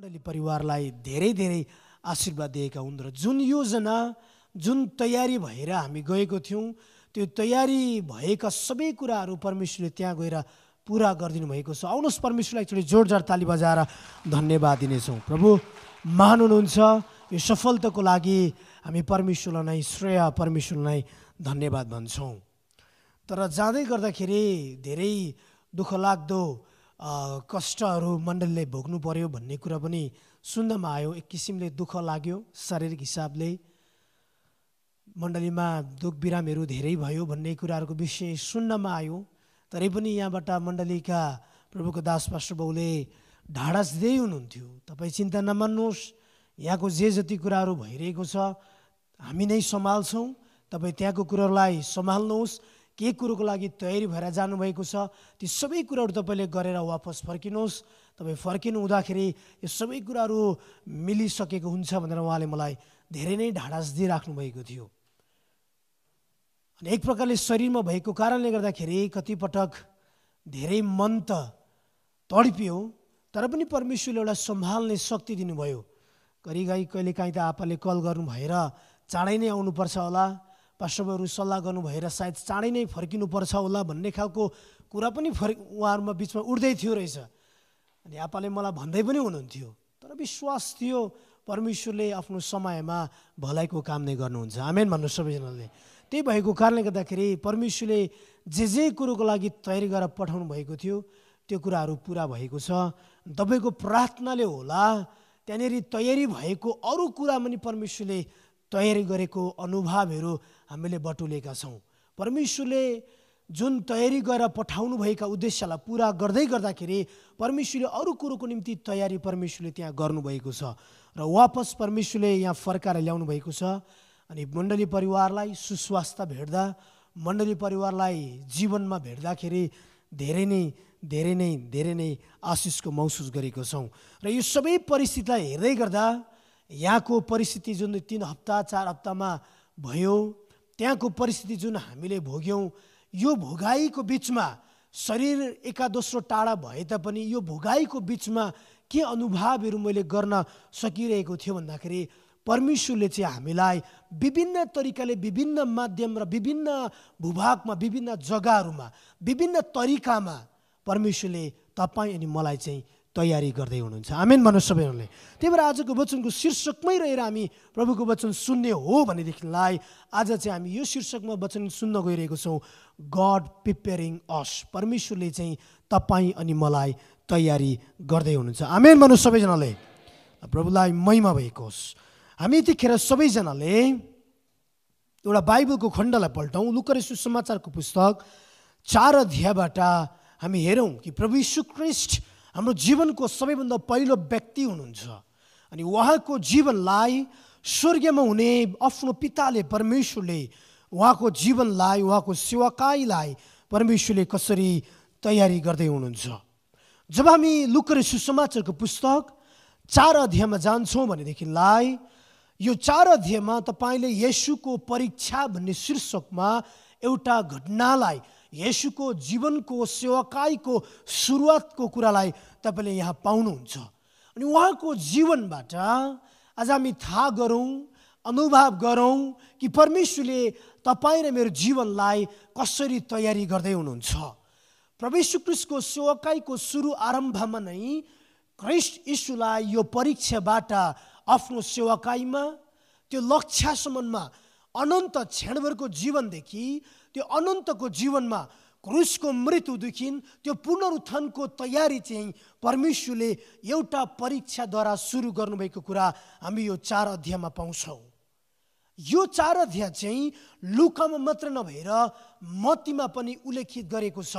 मण्डली परिवारलाई धेरै धेरै आशीर्वाद दिएका हुन् र जुन योजना जुन तयारी भएर हामी गएको थियौँ त्यो तयारी भएका सबै कुराहरू परमेश्वरले त्यहाँ गएर पुरा गरिदिनु भएको छ। आउनुहोस् परमेश्वरलाई एकचोटि जोरदार ताली बजाएर धन्यवाद दिनेछौँ। प्रभु महान हुनुहुन्छ। यो सफलताको लागि हामी परमेश्वरलाई नै श्रेय परमेश्वरलाई धन्यवाद भन्छौँ। तर जाँदै गर्दाखेरि धेरै दुःखलाग्दो कष्टहरू मण्डलीले भोग्नु पर्यो भन्ने कुरा पनि सुन्नमा आयो। एक किसिमले दुःख लाग्यो, शारीरिक हिसाबले मण्डलीमा दुःख बिरामहरू धेरै भयो भन्ने कुराहरूको विषय सुन्नमा आयो। तरै पनि यहाँबाट मण्डलीका प्रभुको दास पास्टर बाउले ढाडस दिँदै हुनुहुन्थ्यो, तपाईँ चिन्ता नमान्नुहोस्, यहाँको जे जति कुराहरू भइरहेको छ हामी नै सम्हाल्छौँ, तपाईँ त्यहाँको कुराहरूलाई सम्हाल्नुहोस्। के कुरोको लागि तयारी भएर जानुभएको छ ती सबै कुराहरू तपाईँले गरेर वापस फर्किनुहोस्। तपाईँ फर्किनु हुँदाखेरि यो सबै कुराहरू मिलिसकेको हुन्छ भनेर उहाँले मलाई धेरै नै ढाडस दिइराख्नु भएको थियो। अनि एक प्रकारले शरीरमा भएको कारणले गर्दाखेरि कतिपटक धेरै मन त तडपियो, तर पनि परमेश्वरले एउटा सम्हाल्ने शक्ति दिनुभयो। कहिलेकाहीँ त आपाले कल गर्नु भएर चाँडै नै आउनुपर्छ होला, पास्टरहरू सल्लाह गर्नु भएर सायद चाँडै नै फर्किनुपर्छ होला भन्ने खालको कुरा पनि उहाँहरूमा बिचमा उठ्दै थियो रहेछ। अनि आपाले मलाई भन्दै पनि हुनुहुन्थ्यो, तर विश्वास थियो परमेश्वरले आफ्नो समयमा भलाइको काम नै गर्नुहुन्छ। आमेन भन्नु सबैजनाले। त्यही भएको कारणले गर्दाखेरि परमेश्वरले जे कुरोको लागि तयारी गरेर पठाउनु भएको थियो त्यो कुराहरू पुरा भएको छ। तपाईँको प्रार्थनाले होला त्यहाँनिर तयारी भएको अरू कुरा पनि परमेश्वरले तयारी गरेको अनुभवहरू हामीले बटुलेका छौँ। परमेश्वरले जुन तयारी गरेर पठाउनु भएका उद्देश्यलाई पुरा गर्दै गर्दाखेरि परमेश्वरले अरू कुरोको निम्ति तयारी परमेश्वरले त्यहाँ गर्नुभएको छ र वापस परमेश्वरले यहाँ फर्काएर ल्याउनु भएको छ। अनि मण्डली परिवारलाई सुस्वास्थ्य भेट्दा, मण्डली परिवारलाई जीवनमा भेट्दाखेरि धेरै नै आशिषको महसुस गरेको छौँ। र यो सबै परिस्थितिलाई हेर्दै गर्दा यहाँको परिस्थिति जुन 3 हप्ता 4 हप्तामा भयो, त्यहाँको परिस्थिति जुन हामीले भोग्यौँ, यो भोगाईको बिचमा शरीर एका दोस्रो टाढा भए तापनि यो भोगाईको बिचमा के अनुभवहरू मैले गर्न सकिरहेको थियो भन्दाखेरि परमेश्वरले चाहिँ हामीलाई विभिन्न तरिकाले विभिन्न माध्यम र विभिन्न भूभागमा विभिन्न जग्गाहरूमा विभिन्न तरिकामा परमेश्वरले तपाईँ अनि मलाई चाहिँ तयारी गर्दै हुनुहुन्छ। आमेन भन्नु सबैजनाले। त्यही भएर आजको वचनको शीर्षकमै रहेर हामी प्रभुको वचन सुन्ने हो भनेदेखिलाई आज चाहिँ हामी यो शीर्षकमा वचन सुन्न गइरहेको छौँ, गड प्रिपेयरिङ अस। परमेश्वरले चाहिँ तपाईँ अनि मलाई तयारी गर्दै हुनुहुन्छ। आमेन भन्नु सबैजनाले। प्रभुलाई महिमा भएको होस्। हामी यतिखेर सबैजनाले एउटा बाइबलको खण्डलाई पल्टौँ। लुका सुसमाचारको पुस्तक 4 अध्यायबाट हामी हेरौँ कि प्रभु यीशु ख्रीष्ट हाम्रो जीवनको सबैभन्दा पहिलो व्यक्ति हुनुहुन्छ। अनि उहाँको जीवनलाई स्वर्गमा हुने आफ्नो पिताले परमेश्वरले उहाँको जीवनलाई, उहाँको सेवाकाईलाई परमेश्वरले कसरी तयारी गर्दै हुनुहुन्छ। जब हामी लुका सुसमाचारको पुस्तक 4 अध्यायमा जान्छौँ भनेदेखिलाई यो 4 अध्यायमा तपाईँले येशूको परीक्षा भन्ने शीर्षकमा एउटा घटनालाई, येशूको जीवनको सेवाकाईको सुरुवातको कुरालाई तपाईँले यहाँ पाउनुहुन्छ। अनि उहाँको जीवनबाट आज हामी थाहा गरौँ, अनुभव गरौँ कि परमेश्वरले तपाईँ र मेरो जीवनलाई कसरी तयारी गर्दै हुनुहुन्छ। प्रभु यीशु ख्रीष्टको सेवाकाईको सुरु आरम्भमा नै ख्रीष्ट यीशुलाई यो परीक्षाबाट आफ्नो सेवाकाईमा त्यो लक्ष्यसम्ममा अनन्त क्षणभरको जीवनदेखि त्यो अनन्तको जीवनमा क्रुसको मृत्युदेखि त्यो पुनरुत्थानको तयारी चाहिँ परमेश्वरले एउटा परीक्षाद्वारा सुरु गर्नुभएको कुरा हामी यो 4 अध्यायमा पाउँछौँ। यो 4 अध्याय चाहिँ लुकामा मात्र नभएर मत्तीमा पनि उल्लेखित गरेको छ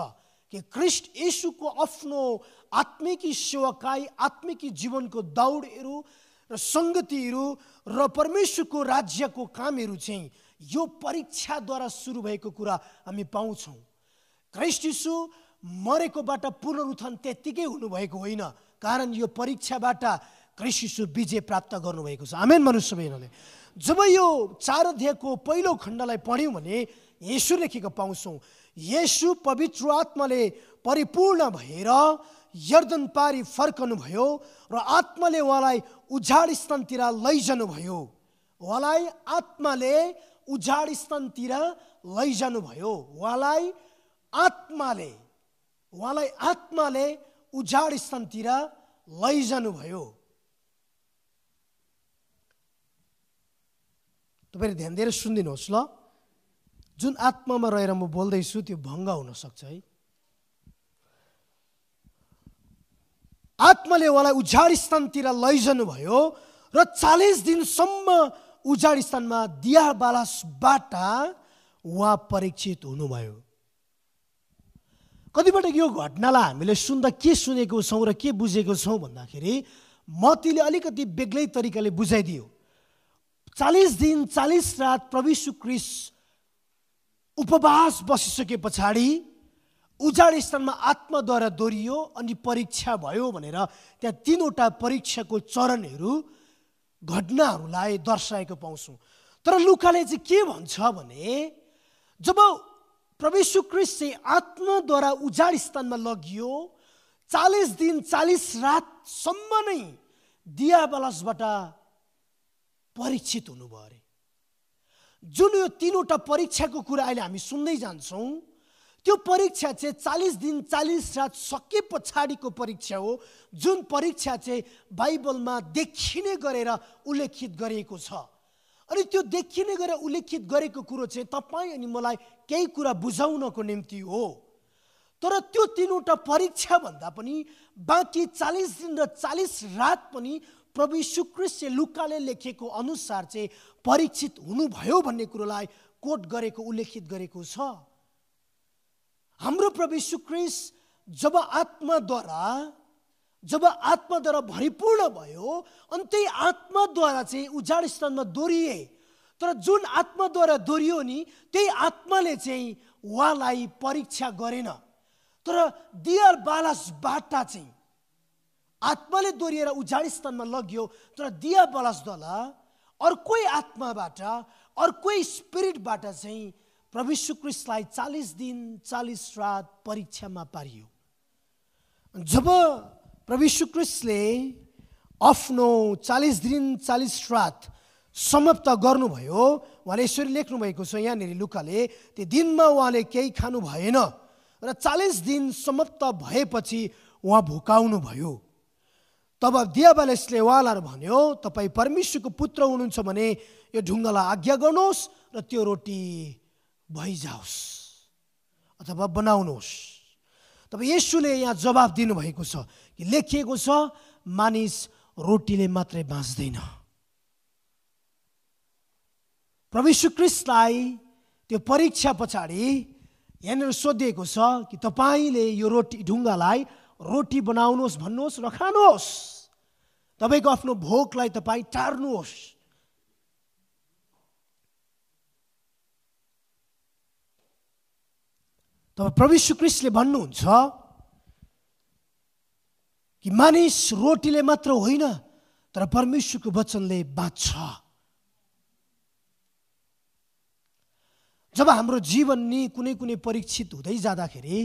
कि ख्रीष्ट येशूको आफ्नो आत्मिकी सेवाकाई, आत्मिकी जीवनको दौडहरू र सङ्गतिहरू र परमेश्वरको राज्यको कामहरू चाहिँ यो परीक्षाद्वारा सुरु भएको कुरा हामी पाउँछौँ। ख्रीष्ट यीशु मरेकोबाट पुनरुत्थान त्यत्तिकै हुनुभएको होइन, कारण यो परीक्षाबाट ख्रीष्ट यीशु विजय प्राप्त गर्नुभएको छ। आमेन भन्नु सबैजनाले। जब यो 4 अध्यायको पहिलो खण्डलाई पढ्यौँ भने येशू लेखेको पाउँछौँ। येशू पवित्र आत्माले परिपूर्ण भएर यर्दन पारी फर्कनुभयो र आत्माले उहाँलाई उजाड स्थानतिर लैजानुभयो। उहाँलाई आत्माले उजाड स्थानतिर लैजानुभयो। उहाँलाई आत्माले उजाड स्थानतिर लैजानुभयो। तपाईहरु ध्यान दिएर सुनिदिनुहोस् ल। जुन आत्मामा रहेर म बोल्दैछु त्यो भङ्ग हुन सक्छ है। आत्माले उहाँलाई उजाड स्थानतिर लैजानुभयो र 40 दिनसम्म उजाड स्थानमा दियाबालसबाट उहाँ परीक्षित हुनुभयो। कतिपटक यो घटनालाई हामीले सुन्दा के सुनेको छौँ र के बुझेको छौँ भन्दाखेरि मत्तीले अलिकति बेग्लै तरिकाले बुझाइदियो। 40 दिन 40 रात प्रभु यीशु ख्रीष्ट उपवास बसिसके पछाडि उजाड स्थानमा आत्माद्वारा दोहोरियो अनि परीक्षा भयो भनेर त्यहाँ 3वटा परीक्षाको चरणहरू घटनाहरूलाई दर्शाएको पाउँछौँ। तर लुकाले चाहिँ के भन्छ भने जब प्रभु यीशु ख्रीष्ट चाहिँ आत्माद्वारा उजाड स्थानमा लगियो 40 दिन 40 रातसम्म नै दियाबालसबाट परीक्षित हुनुभयो अरे। जुन यो 3वटा परीक्षाको कुरा अहिले हामी सुन्दै जान्छौँ त्यो परीक्षा चाहिँ 40 दिन 40 रात सके पछाडिको परीक्षा हो। जुन परीक्षा चाहिँ बाइबलमा देखिने गरेर उल्लेखित गरिएको छ। अनि त्यो देखिने गरेर उल्लेखित गरेको कुरो चाहिँ तपाईँ अनि मलाई केही कुरा बुझाउनको निम्ति हो। तर त्यो 3वटा परीक्षा भन्दा पनि बाँकी 40 दिन र 40 रात पनि प्रभु यीशु ख्रीष्टले लुकाले लेखेको अनुसार चाहिँ परीक्षित हुनुभयो भन्ने कुरोलाई कोट गरेको उल्लेखित गरेको छ। हाम्रो प्रभु यीशु ख्रीष्ट जब आत्माद्वारा भरिपूर्ण भयो अनि त्यही आत्माद्वारा चाहिँ उजाड स्थानमा दोहोरिए। तर जुन आत्माद्वारा दोहोरियो नि त्यही आत्माले चाहिँ उहाँलाई परीक्षा गरेन। तर दियाबालसबाट चाहिँ आत्माले दोहोरिएर उजाड स्थानमा लग्यो। तर दियाबालसद्वारा अर्कै आत्माबाट अर्कै स्पिरिटबाट चाहिँ प्रभु यीशु ख्रीष्टलाई 40 दिन 40 रात परीक्षामा पारियो। जब प्रभु यीशु ख्रीष्टले आफ्नो 40 दिन 40 रात समाप्त गर्नुभयो उहाँले यसरी लेख्नु भएको छ यहाँनिर लुकाले त्यो दिनमा उहाँले केही खानु भएन र 40 दिन समाप्त भएपछि उहाँ भोकाउनु भयो। तब दियाबालसले उहाँलाई भन्यो तपाईँ परमेश्वरको पुत्र हुनुहुन्छ भने यो ढुङ्गालाई आज्ञा गर्नुहोस् र त्यो रोटी भइजाओस् अथवा बनाउनुहोस्। तब येशूले यहाँ जवाब दिनुभएको छ कि लेखिएको छ मानिस रोटीले मात्रै बाँच्दैन। प्रभु यीशु ख्रीष्टलाई त्यो परीक्षा पछाडि यहाँनिर सोधिएको छ कि तपाईँले यो ढुङ्गालाई रोटी बनाउनुहोस् भन्नुहोस् र खानुहोस्। तपाईँको आफ्नो भोकलाई तपाईँ टार्नुहोस्। तब प्रभु यीशु ख्रीष्टले भन्नुहुन्छ कि मानिस रोटीले मात्र होइन तर परमेश्वरको वचनले बाँच्छ। जब हाम्रो जीवन नि कुनै कुनै परीक्षित हुँदै जाँदाखेरि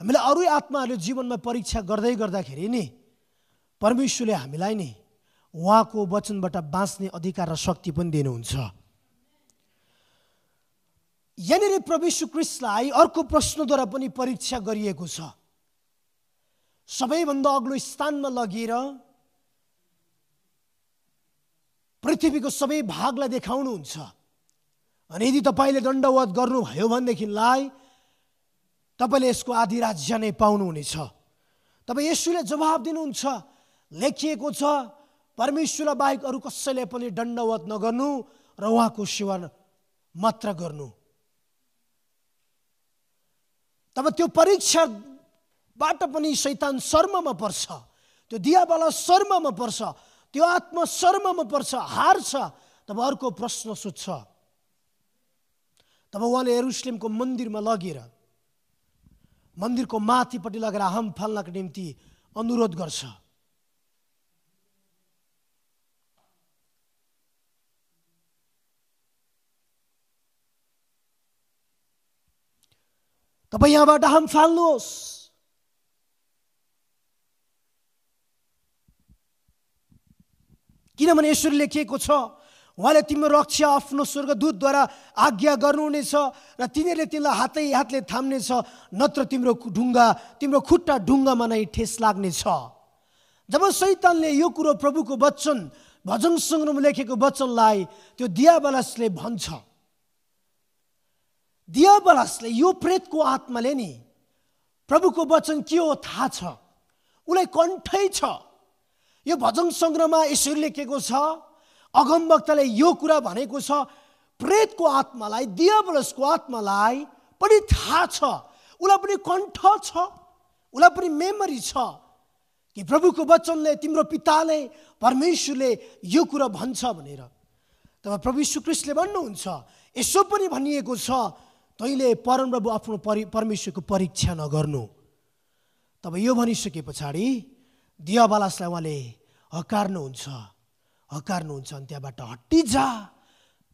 हामीलाई अरू आत्माहरूले जीवनमा परीक्षा गर्दै गर्दाखेरि नि परमेश्वरले हामीलाई नि उहाँको वचनबाट बाँच्ने अधिकार र शक्ति पनि दिनुहुन्छ। यहाँनिर प्रभु यीशु ख्रीष्टलाई अर्को प्रश्नद्वारा पनि परीक्षा गरिएको छ। सबैभन्दा अग्लो स्थानमा लगेर पृथ्वीको सबै भागलाई देखाउनुहुन्छ अनि यदि तपाईँले दण्डवत गर्नुभयो भनेदेखिलाई तपाईँले यसको आधी राज्य नै पाउनुहुनेछ। तब येशूले जवाब दिनुहुन्छ लेखिएको छ परमेश्वरलाई बाहेक अरू कसैले पनि दण्डवत नगर्नु र उहाँको सेवा मात्र गर्नु। तब त्यो परीक्षाबाट पनि शैतान शर्ममा पर्छ, त्यो दियाबालस शर्ममा पर्छ, त्यो आत्मा शर्ममा पर्छ, हार्छ। तब अर्को प्रश्न सोध्छ। तब उहाँले यरुशलेमको मन्दिरमा लगेर मन्दिरको माथिपट्टि लगेर हाम फाल्नको निम्ति अनुरोध गर्छ। तपाईँ यहाँबाट हाम फाल्नुहोस्। किनभने यसरी लेखिएको छ, उहाँले तिम्रो रक्षा आफ्नो स्वर्गदूतद्वारा आज्ञा गर्नुहुनेछ र तिनीहरूले तिमीलाई हातले थाम्नेछ, नत्र तिम्रो खुट्टा ढुङ्गामा नै ठेस लाग्नेछ। जब शैतानले यो कुरो प्रभुको वचन भजन सङ्ग्रहमा लेखेको वचनलाई त्यो दियाबलसले भन्छ, दियाबलसले यो प्रेतको आत्माले नि प्रभुको वचन के हो थाहा छ, उसलाई कण्ठै छ। यो भजन सङ्ग्रहमा यसरी लेखेको छ, अगमवक्ताले यो कुरा भनेको छ, प्रेतको आत्मालाई, दियाबलसको आत्मालाई पनि थाहा छ, उसलाई पनि कण्ठ छ, उसलाई पनि मेमोरी छ कि प्रभुको वचनले, तिम्रो पिताले, परमेश्वरले यो कुरा भन्छ भनेर। तब प्रभु यीशु ख्रीष्टले भन्नुहुन्छ, यसो पनि भनिएको छ, तैँले परमप्रभु आफ्नो परमेश्वरको परीक्षा नगर्नु। तब यो भनिसके पछाडि दियाबलसलाई उहाँले हकार्नुहुन्छ अनि त्यहाँबाट हटिजा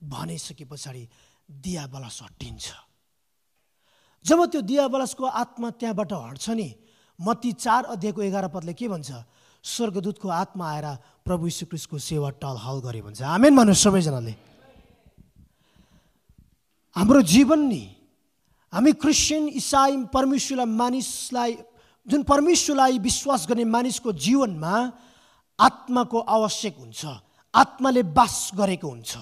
भनिसके पछाडि दियाबलस हटिन्छ। जब त्यो दियाबलसको आत्मा त्यहाँबाट हट्छ नि, मत्ती 4:11 के भन्छ, स्वर्गदूतको आत्मा आएर प्रभु यीशु ख्रीष्टको सेवा टलहल गरे भन्छ। आमेन भन्नु सबैजनाले। हाम्रो जीवन नि, हामी क्रिस्चियन, इसाई, जुन परमेश्वरलाई विश्वास गर्ने मानिसको जीवनमा आत्माको आवश्यक हुन्छ, आत्माले वास गरेको हुन्छ।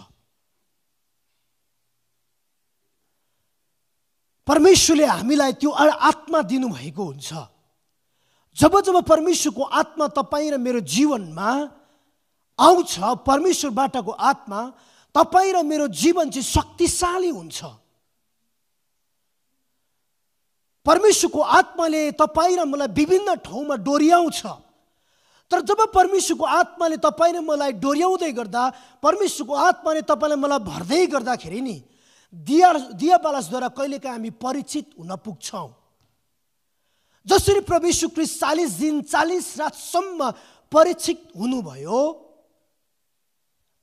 परमेश्वरले हामीलाई त्यो आत्मा दिनुभएको हुन्छ। जब परमेश्वरको आत्मा तपाईँ र मेरो जीवनमा आउँछ, परमेश्वरबाटको आत्मा, तपाईँ र मेरो जीवन चाहिँ शक्तिशाली हुन्छ। परमेश्वरको आत्माले तपाईँ र मलाई विभिन्न ठाउँमा डोर्याउँछ। तर जब परमेश्वरको आत्माले तपाईँ र मलाई डोर्याउँदै गर्दा, परमेश्वरको आत्माले तपाईँलाई मलाई भर्दै गर्दाखेरि नि दियाबलसद्वारा कहिलेकाहीँ हामी परिचित हुन पुग्छौँ। जसरी प्रभु यीशु ख्रीष्ट 40 दिन 40 रातसम्म परिचित हुनुभयो,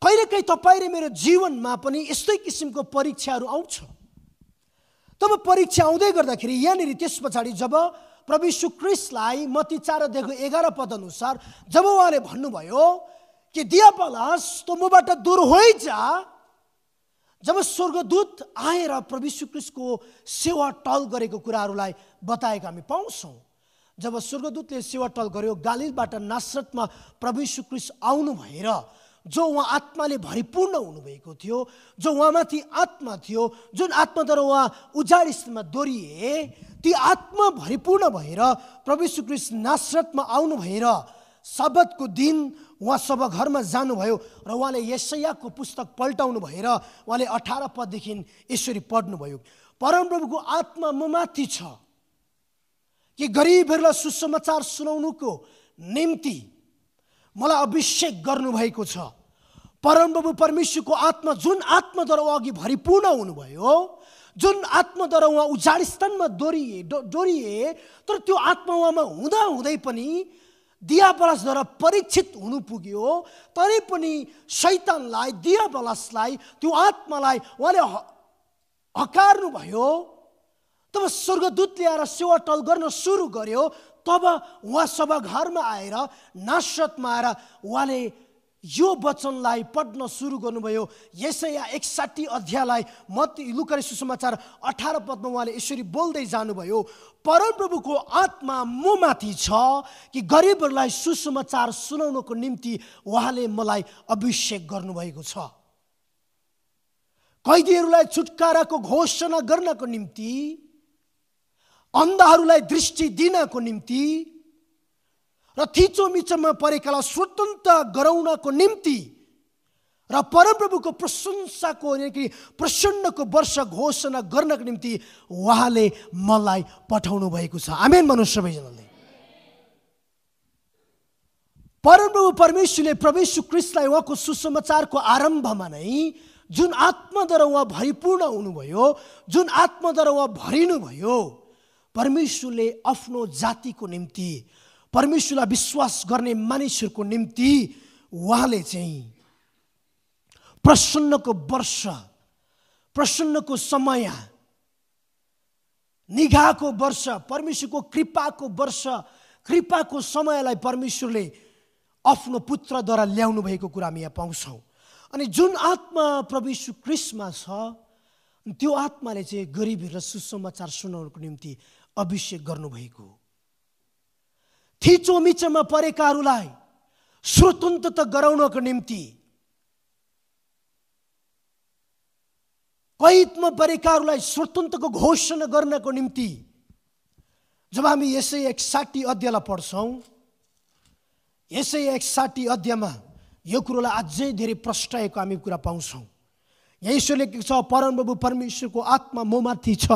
कहिलेकाहीँ तपाईँ र मेरो जीवनमा पनि यस्तै किसिमको परीक्षाहरू आउँछ। तब परीक्षा आउँदै गर्दाखेरि यहाँनिर त्यस पछाडि जब प्रभु यीशु ख्रीष्टलाई मत्ती 4:11 अनुसार जब उहाँले भन्नुभयो कि दियाबलस त मबाट दूर होइजा, जब स्वर्गदूत आएर प्रभु यीशु ख्रीष्टको सेवा टल गरेको कुराहरूलाई बताएका हामी पाउँछौँ। जब स्वर्गदूतले सेवा टल गर्यो, गालिलबाट नासरतमा प्रभु यीशु ख्रीष्ट आउनु भएर जो उहाँ आत्माले भरिपूर्ण हुनुभएको थियो, जो उहाँमाथि आत्मा थियो, जुन आत्माद्वारा उहाँ उजाड स्थलमा दोहोरिए, ती आत्मा भरिपूर्ण भएर प्रभु यीशु ख्रीष्ट नासरतमा आउनु भएर सब्बातको दिन उहाँ सभाघरमा जानुभयो र उहाँले यशायाको पुस्तक पल्टाउनु भएर उहाँले 18 पददेखि यसरी पढ्नुभयो, परमप्रभुको आत्मा ममाथि छ कि गरिबहरूलाई सुसमाचार सुनाउनुको निम्ति मलाई अभिषेक गर्नुभएको छ। परमप्रभु परमेश्वरको आत्मा, जुन आत्माद्वारा उहाँ अघि भरिपूर्ण हुनुभयो, जुन आत्माद्वारा उहाँ उजाड स्थानमा डोरिए, तर त्यो आत्मा उहाँमा हुँदै पनि दियाबलसद्वारा परीक्षित हुनु पुग्यो। तरै पनि शैतानलाई, दियाबलसलाई, त्यो आत्मालाई उहाँले हकार्नु भयो। तब स्वर्गदूतले आएर सेवा टल गर्न सुरु गर्यो। तब उहाँ सभाघरमा आएर, नासरतमा आएर उहाँले यो वचनलाई पढ्न सुरु गर्नुभयो। यशाया 61 अध्यायलाई लुका सुसमाचार 18 पदमा उहाँले यसरी बोल्दै जानुभयो, परमप्रभुको आत्मा ममाथि छ कि गरिबहरूलाई सुसमाचार सुनाउनको निम्ति उहाँले मलाई अभिषेक गर्नुभएको छ, कैदीहरूलाई छुटकाराको घोषणा गर्नको निम्ति, अन्धाहरूलाई दृष्टि दिनको निम्ति र थिचोमिचोमा परेकालाई स्वतन्त्र गराउनको निम्ति र परमप्रभुको प्रशंसाको प्रसन्नको वर्ष घोषणा गर्नको निम्ति उहाँले मलाई पठाउनु भएको छ। आमेन भन्नु सबैजनाले। परमप्रभु परमेश्वरले प्रभु यीशु ख्रीष्टलाई उहाँको सुसमाचारको आरम्भमा नै जुन आत्माद्वारा उहाँ भरिपूर्ण हुनुभयो, जुन आत्माद्वारा उहाँ भरिनुभयो, परमेश्वरले आफ्नो जातिको निम्ति, परमेश्वरलाई विश्वास गर्ने मानिसहरूको निम्ति उहाँले चाहिँ प्रसन्नको वर्ष, प्रसन्नको समय, निगाहको वर्ष, परमेश्वरको कृपाको वर्ष, कृपाको समयलाई परमेश्वरले आफ्नो पुत्रद्वारा ल्याउनु भएको कुरा हामी यहाँ पाउँछौँ। अनि जुन आत्मा प्रभु यीशु ख्रीष्टमा छ, त्यो आत्माले चाहिँ गरिबहरूलाई सुसमाचार सुनाउनको निम्ति अभिषेक गर्नुभएको। थिचोमिचोमा परेकाहरूलाई स्वतन्त्रता गराउनको निम्ति, कैदमा परेकाहरूलाई स्वतन्त्रको घोषणा गर्नको निम्ति जब हामी यसै 61 अध्यायलाई पढ्छौँ, यसै 61 अध्यायमा यो कुरोलाई अझै धेरै प्रष्टाएको हामी कुरा पाउँछौँ। यहाँ ईश्वर लेखेको छ, परमप्रभु परमेश्वरको आत्मा ममाथि छ,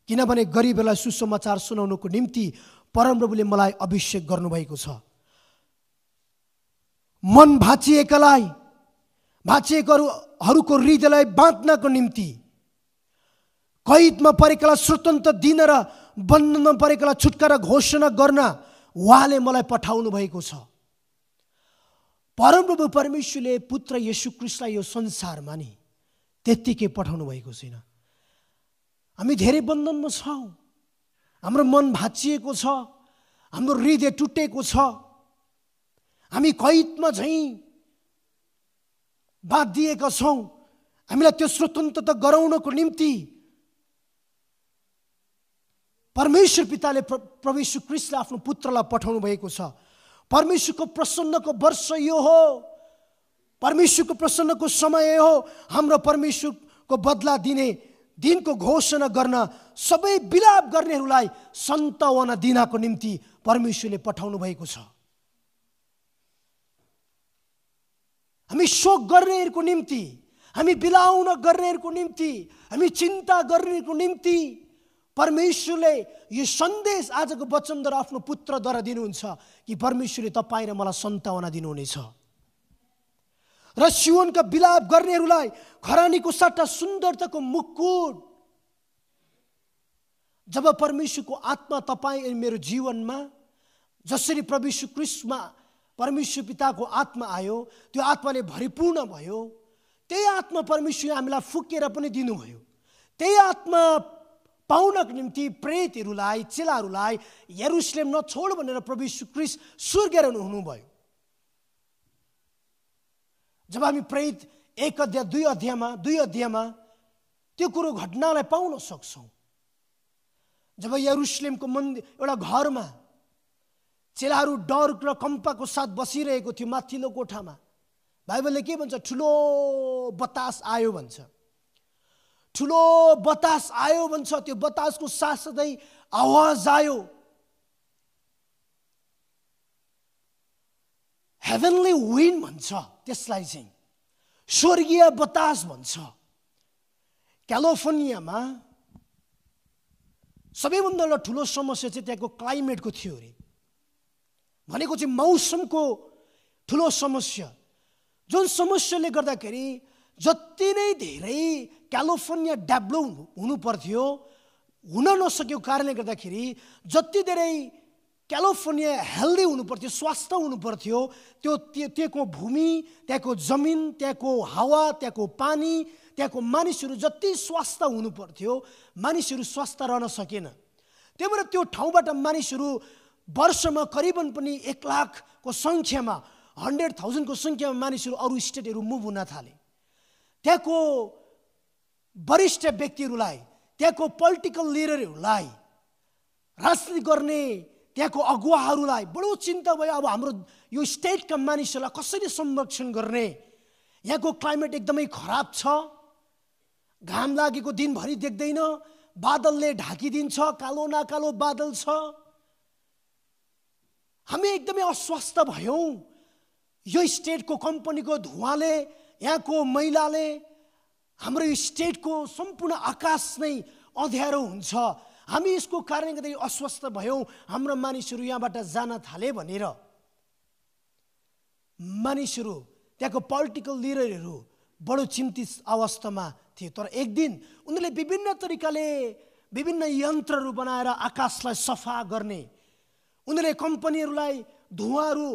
किनभने गरिबहरूलाई सुसमाचार सुनाउनुको निम्ति परमप्रभुले मलाई अभिषेक गर्नुभएको छ। मन भाँचिएकाहरूको हृदयलाई बाँध्नको निम्ति, कैदमा परेकालाई स्वतन्त्र दिन र बन्धनमा परेकालाई छुटकारा घोषणा गर्न उहाँले मलाई पठाउनु भएको छ। परमप्रभु परमेश्वरले पुत्र येशू ख्रीष्टलाई यो संसारमा नि त्यत्तिकै पठाउनु भएको छैन। हामी धेरै बन्धनमा छौँ, हाम्रो मन भाँचिएको छ, हाम्रो हृदय टुटेको छ, हामी कैदमा झैँ बाँधिएका छौँ। हामीलाई त्यो स्वतन्त्रता गराउनको निम्ति परमेश्वर पिताले प्रभु यीशु ख्रीष्टले आफ्नो पुत्रलाई पठाउनु भएको छ। परमेश्वरको प्रसन्नको वर्ष यो हो, परमेश्वरको प्रसन्नको समय हो। हाम्रो परमेश्वरको बदला दिने दिनको घोषणा गर्न, सबै विलाप गर्नेहरूलाई सन्तावना दिनको निम्ति परमेश्वरले पठाउनु भएको छ। हामी शोक गर्नेहरूको निम्ति, हामी बिलाउन गर्नेहरूको निम्ति, हामी चिन्ता गर्नेहरूको निम्ति परमेश्वरले यो सन्देश आजको वचनद्वारा आफ्नो पुत्रद्वारा दिनुहुन्छ कि परमेश्वरले तपाईँ र मलाई सन्तावना दिनुहुनेछ। र सियोनका विलाप गर्नेहरूलाई खरानीको सट्टा सुन्दरताको मुकुट। जब परमेश्वरको आत्मा तपाईँ अनि मेरो जीवनमा, जसरी प्रभु यीशु ख्रीष्टमा परमेश्वर पिताको आत्मा आयो, त्यो आत्माले भरिपूर्ण भयो, त्यही आत्मा परमेश्वरले हामीलाई फुकेर पनि दिनुभयो। त्यही आत्मा पाउनको निम्ति प्रेतहरूलाई, चेलाहरूलाई यरुशलेम नछोड भनेर प्रभु यीशु ख्रीष्ट स्वर्गेर हुनुभयो। जब हामी प्रेरित 1 अध्याय 2 अध्यायमा त्यो कुरो घटनालाई पाउन सक्छौँ। जब यरुशलेमको मन्दिर एउटा घरमा चेलाहरू डर र कम्पाको साथ बसिरहेको थियो माथिल्लो कोठामा, बाइबलले के भन्छ? ठुलो बतास आयो भन्छ। ठुलो बतास आयो भन्छ। त्यो बतासको साथसाथै आवाज आयो, हेभनली विन्ड भन्छ त्यसलाई चाहिँ, स्वर्गीय बतास भन्छ। क्यालिफोर्नियामा सबैभन्दा एउटा ठुलो समस्या चाहिँ त्यहाँको क्लाइमेटको थियो अरे। भनेको चाहिँ मौसमको ठुलो समस्या, जुन समस्याले गर्दाखेरि जति नै धेरै क्यालिफोर्निया डेभलप हुनु पर्थ्यो, हुन नसकेको कारणले गर्दाखेरि जति धेरै क्यालिफोर्निया हेल्दी हुनु पर्थ्यो, स्वास्थ्य हुनु पर्थ्यो, त्यो त्यहाँको भूमि, त्यहाँको जमिन, त्यहाँको हावा, त्यहाँको पानी, त्यहाँको मानिसहरू जति स्वास्थ्य हुनु पर्थ्यो, मानिसहरू स्वस्थ रहन सकेन। त्यही भएर त्यो ठाउँबाट मानिसहरू वर्षमा करिबन पनि 1 लाखको सङ्ख्यामा, 100,000 को सङ्ख्यामा मानिसहरू अरू स्टेटहरू मुभ हुन थाले। त्यहाँको वरिष्ठ व्यक्तिहरूलाई, त्यहाँको पोलिटिकल लिडरहरूलाई, राजनीति गर्ने त्यहाँको अगुवाहरूलाई बडो चिन्ता भयो। अब हाम्रो यो स्टेटका मानिसहरूलाई कसरी संरक्षण गर्ने? यहाँको क्लाइमेट एकदमै खराब छ, घाम लागेको दिनभरि देख्दैन, बादलले ढाकिदिन्छ, कालो न कालो बादल छ। हामी एकदमै अस्वस्थ भयौँ। यो स्टेटको कम्पनीको धुवाले, यहाँको मैलाले हाम्रो यो स्टेटको सम्पूर्ण आकाश नै अँध्यारो हुन्छ। हामी यसको कारणले गर्दा अस्वस्थ भयौँ। हाम्रो मानिसहरू यहाँबाट जान थाले भनेर मानिसहरू, त्यहाँको पोलिटिकल लिडरहरू बडो चिन्तित अवस्थामा थिए। तर एक दिन उनीहरूले विभिन्न तरिकाले विभिन्न यन्त्रहरू बनाएर आकाशलाई सफा गर्ने, उनीहरूले कम्पनीहरूलाई धुवाहरू,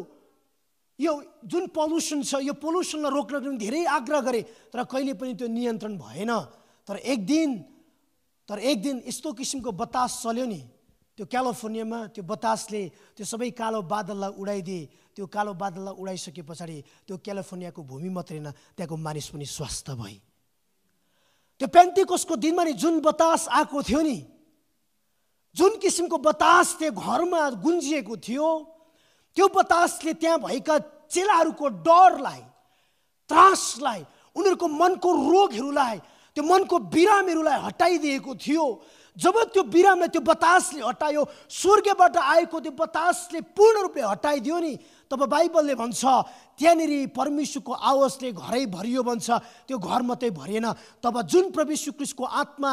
यो जुन पल्युसन छ, यो पल्युसनलाई रोक्नको निम्ति धेरै आग्रह गरे, तर कहिले पनि त्यो नियन्त्रण भएन। तर एक दिन यस्तो किसिमको बतास चल्यो नि, त्यो क्यालिफोर्नियामा त्यो बतासले त्यो सबै कालो बादललाई उडाइदिए। त्यो कालो बादललाई उडाइसके पछाडि त्यो क्यालिफोर्नियाको भूमि मात्रै होइन, त्यहाँको मानिस पनि स्वस्थ भए। त्यो पेन्टिकोस्टको दिनमा नि जुन बतास आएको थियो नि, जुन किसिमको बतास त्यो घरमा गुन्जिएको थियो, त्यो बतासले त्यहाँ भएका चेलाहरूको डरलाई, त्रासलाई, उनीहरूको मनको रोगहरूलाई, त्यो मनको बिरामहरूलाई हटाइदिएको थियो। जब त्यो बिरामलाई त्यो बतासले हटायो, स्वर्गबाट आएको त्यो बतासले पूर्ण रूपले हटाइदियो नि, तब बाइबलले भन्छ त्यहाँनिर परमेश्वरको आवाजले घरै भरियो भन्छ। त्यो घर मात्रै भरिएन, तब जुन प्रभु यीशु ख्रीष्टको आत्मा,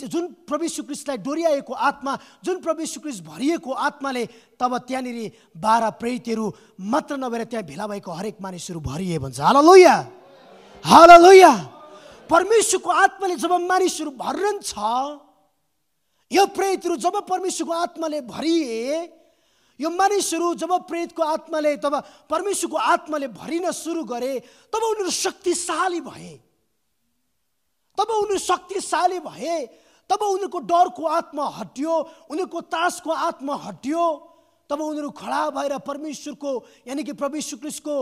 जुन प्रभु यीशु ख्रीष्टलाई डोर्याएको आत्मा, जुन प्रभु यीशु ख्रीष्ट भरिएको आत्माले, तब त्यहाँनिर 12 प्रेरितहरू मात्र नभएर त्यहाँ भेला भएको हरेक मानिसहरू भरिए भन्छ। हालेलुया, हालेलुया। परमेश्वरको आत्माले जब मानिसहरू भरिन्छ, यो प्रेरितहरू जब परमेश्वरको आत्माले भरिए, यो मानिसहरू जब प्रेरितको आत्माले, तब परमेश्वरको आत्माले भरिन सुरु गरे, तब उनीहरू शक्तिशाली भए। तब उनीहरू शक्तिशाली भए, तब उनीहरूको डरको आत्मा हट्यो, उनीहरूको त्रासको आत्मा हट्यो। तब उनीहरू खडा भएर परमेश्वरको, यानी कि प्रभु यीशु ख्रीष्टको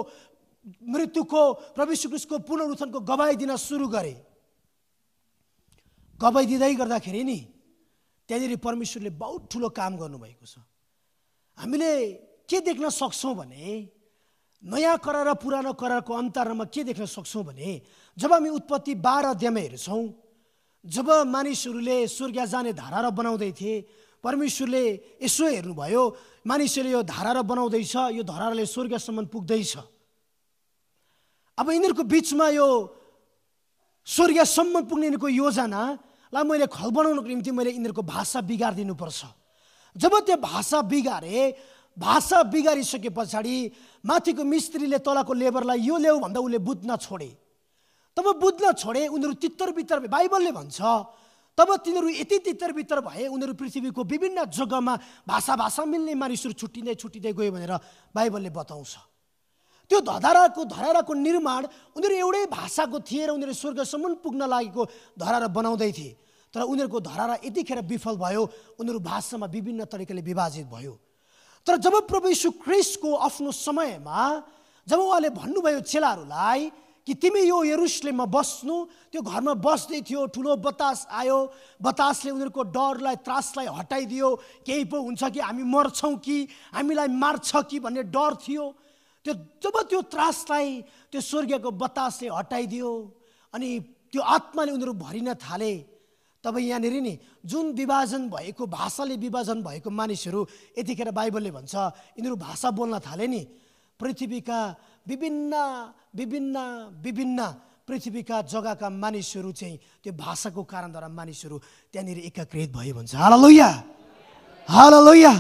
मृत्युको, प्रभु यीशु ख्रीष्टको पुनरुत्थानको गवाही दिन सुरु गरे। गवाही दिँदै गर्दाखेरि नि त्यहाँनिर परमेश्वरले बहुत ठुलो काम गर्नुभएको छ। हामीले के देख्न सक्छौँ भने, नयाँ करार र पुरानो करारको अन्तरमा के देख्न सक्छौँ भने, जब हामी उत्पत्ति 12 अध्यायमा हेर्छौँ, जब मानिसहरूले स्वर्ग जाने धारा बनाउँदै थिए, परमेश्वरले यसो हेर्नुभयो, मानिसहरूले यो धारा बनाउँदैछ, यो धाराले स्वर्गसम्म पुग्दैछ। अब यिनीहरूको बिचमा यो स्वर्गसम्म पुग्ने यिनीहरूको योजनालाई मैले खल बनाउनको निम्ति मैले यिनीहरूको भाषा बिगारिदिनुपर्छ। जब त्यो भाषा बिगारिसके पछाडि माथिको मिस्त्रीले तलको लेबरलाई यो ल्याऊ भन्दा उसले बुझ्न छोडे। तब बुझ्न छोडे, उनीहरू तितर-बितर, बाइबलले भन्छ तब तिनीहरू यति तितर-बितर भए, उनीहरू पृथ्वीको विभिन्न जग्गामा भाषा मिल्ने मानिसहरू छुट्टिँदै गयो भनेर बाइबलले बताउँछ। त्यो धराराको निर्माण उनीहरू एउटै भाषाको थिए र उनीहरू स्वर्गसम्म पुग्न लागेको धरारा बनाउँदै थिए। तर उनीहरूको धरारा यतिखेर विफल भयो, उनीहरू भाषामा विभिन्न तरिकाले विभाजित भयो। तर जब प्रभु यीशु ख्रीष्टको आफ्नो समयमा जब उहाँले भन्नुभयो चेलाहरूलाई कि तिमी यो यरुशलेममा बस्नु, त्यो घरमा बस्दै थियो, ठुलो बतास आयो, बतासले उनीहरूको डरलाई, त्रासलाई हटाइदियो। केही पो हुन्छ कि हामी मर्छौँ कि हामीलाई मार्छ कि भन्ने डर थियो। जब त्यो त्रासलाई त्यो स्वर्गीयको बतासले हटाइदियो अनि त्यो आत्माले उनीहरू भरिन थाले, तब यहाँनिर नि जुन विभाजन भएको, भाषाले विभाजन भएको मानिसहरू, यतिखेर बाइबलले भन्छ यिनीहरू भाषा बोल्न थाले नि, पृथ्वीका विभिन्न पृथ्वीका जग्गाका मानिसहरू चाहिँ त्यो भाषाको कारणद्वारा मानिसहरू त्यहाँनिर एकीकृत भयो भन्छ। हालेलुया, हालेलुया।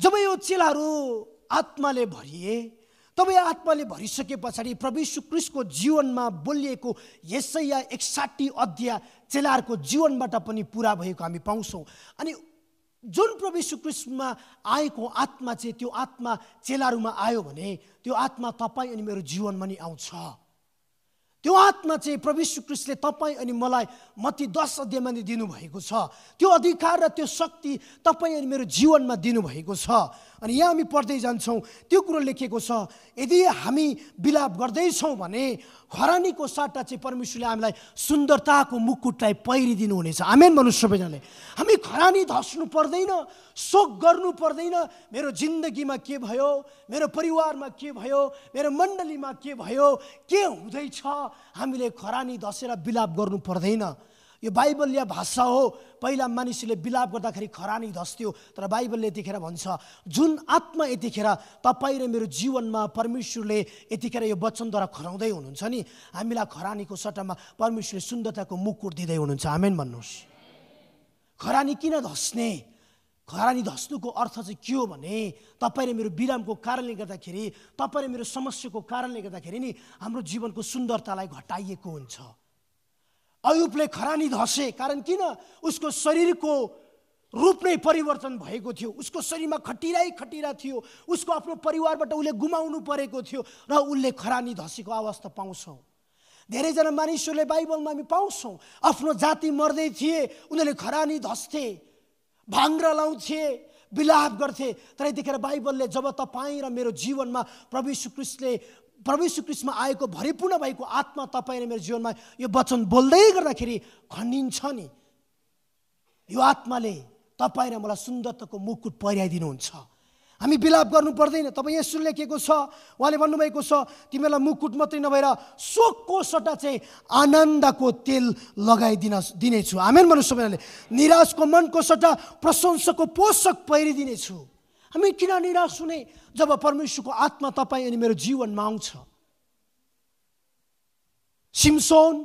जब यो चेलाहरू आत्माले भरिए, तब यो आत्माले भरिसके पछाडि प्रभु यीशु ख्रीष्टको जीवनमा बोलिएको यशाया 61 अध्याय चेलाहरूको जीवनबाट पनि पुरा भएको हामी पाउँछौँ। अनि जुन प्रभु यीशु ख्रीष्टमा आएको आत्मा चाहिँ, त्यो आत्मा चेलाहरूमा आयो भने त्यो आत्मा तपाईँ अनि मेरो जीवनमा नि आउँछ। त्यो आत्मा चाहिँ प्रभु यीशु ख्रीष्टले तपाईँ अनि मलाई मत्ती 10 अध्यायमा नि दिनुभएको छ। त्यो अधिकार र त्यो शक्ति तपाईँ अनि मेरो जीवनमा दिनुभएको छ। अनि यहाँ हामी पढ्दै जान्छौँ, त्यो कुरो लेखेको छ, यदि हामी बिलाप गर्दैछौँ भने खरानीको साटा चाहिँ परमेश्वरले हामीलाई सुन्दरताको मुकुटलाई पहिरिदिनु हुनेछ। आमेन भन्नु सबैजनाले। हामी खरानी धस्नु पर्दैन, शोक गर्नु पर्दैन, मेरो जिन्दगीमा के भयो, मेरो परिवारमा के भयो, मेरो मण्डलीमा के भयो, के हुँदैछ, हामीले खरानी धसेर बिलाप गर्नु पर्दैन। यो बाइबलीय भाषा हो। पहिला मानिसले बिलाप गर्दाखेरि खरानी धस्थ्यो, तर बाइबलले यतिखेर भन्छ जुन आत्मा यतिखेर तपाईँ र मेरो जीवनमा परमेश्वरले यतिखेर यो वचनद्वारा खराउँदै हुनुहुन्छ नि, हामीलाई खरानीको सट्टामा परमेश्वरले सुन्दरताको मुकुट दिँदै हुनुहुन्छ। आमेन भन्नुहोस्। खरानी किन धस्ने? खरानी धस्नुको अर्थ चाहिँ के हो भने, तपाईँ र मेरो बिरामको कारणले गर्दाखेरि, तपाईँ र मेरो समस्याको कारणले गर्दाखेरि नि हाम्रो जीवनको सुन्दरतालाई घटाइएको हुन्छ। अयुबले खरानी धसे, कारण किन? उसको शरीरको रूप नै परिवर्तन भएको थियो, उसको शरीरमा खटिरा थियो, उसको आफ्नो परिवारबाट उसले गुमाउनु परेको थियो र उसले खरानी धसेको अवस्था पाउँछौँ। धेरैजना मानिसहरूले बाइबलमा हामी पाउँछौँ आफ्नो जाति मर्दै थिए, उनीहरूले खरानी धस्थे, भाङ्रा लाउँथे, विलाप गर्थे। तर यतिखेर बाइबलले जब तपाईँ र मेरो जीवनमा प्रभु यीशु ख्रीष्टमा आएको भरिपूर्ण भएको आत्मा तपाईँ र मेरो जीवनमा यो वचन बोल्दै गर्दाखेरि खनिन्छ नि, यो आत्माले तपाईँ र मलाई सुन्दरताको मुकुट पहिराइदिनुहुन्छ। हामी विलाप गर्नु पर्दैन। तपाईँ येशूले लेखेको छ, उहाँले भन्नुभएको छ, तिमीलाई मुकुट मात्रै नभएर शोकको सट्टा चाहिँ आनन्दको तेल दिनेछु। आमेन भन्नु सबैले। निराशको मनको सट्टा प्रशंसाको पोषक पहिरिदिनेछु। हामी किन निराश हुने जब परमेश्वरको आत्मा तपाईँ अनि मेरो जीवनमा आउँछ? सिमसोन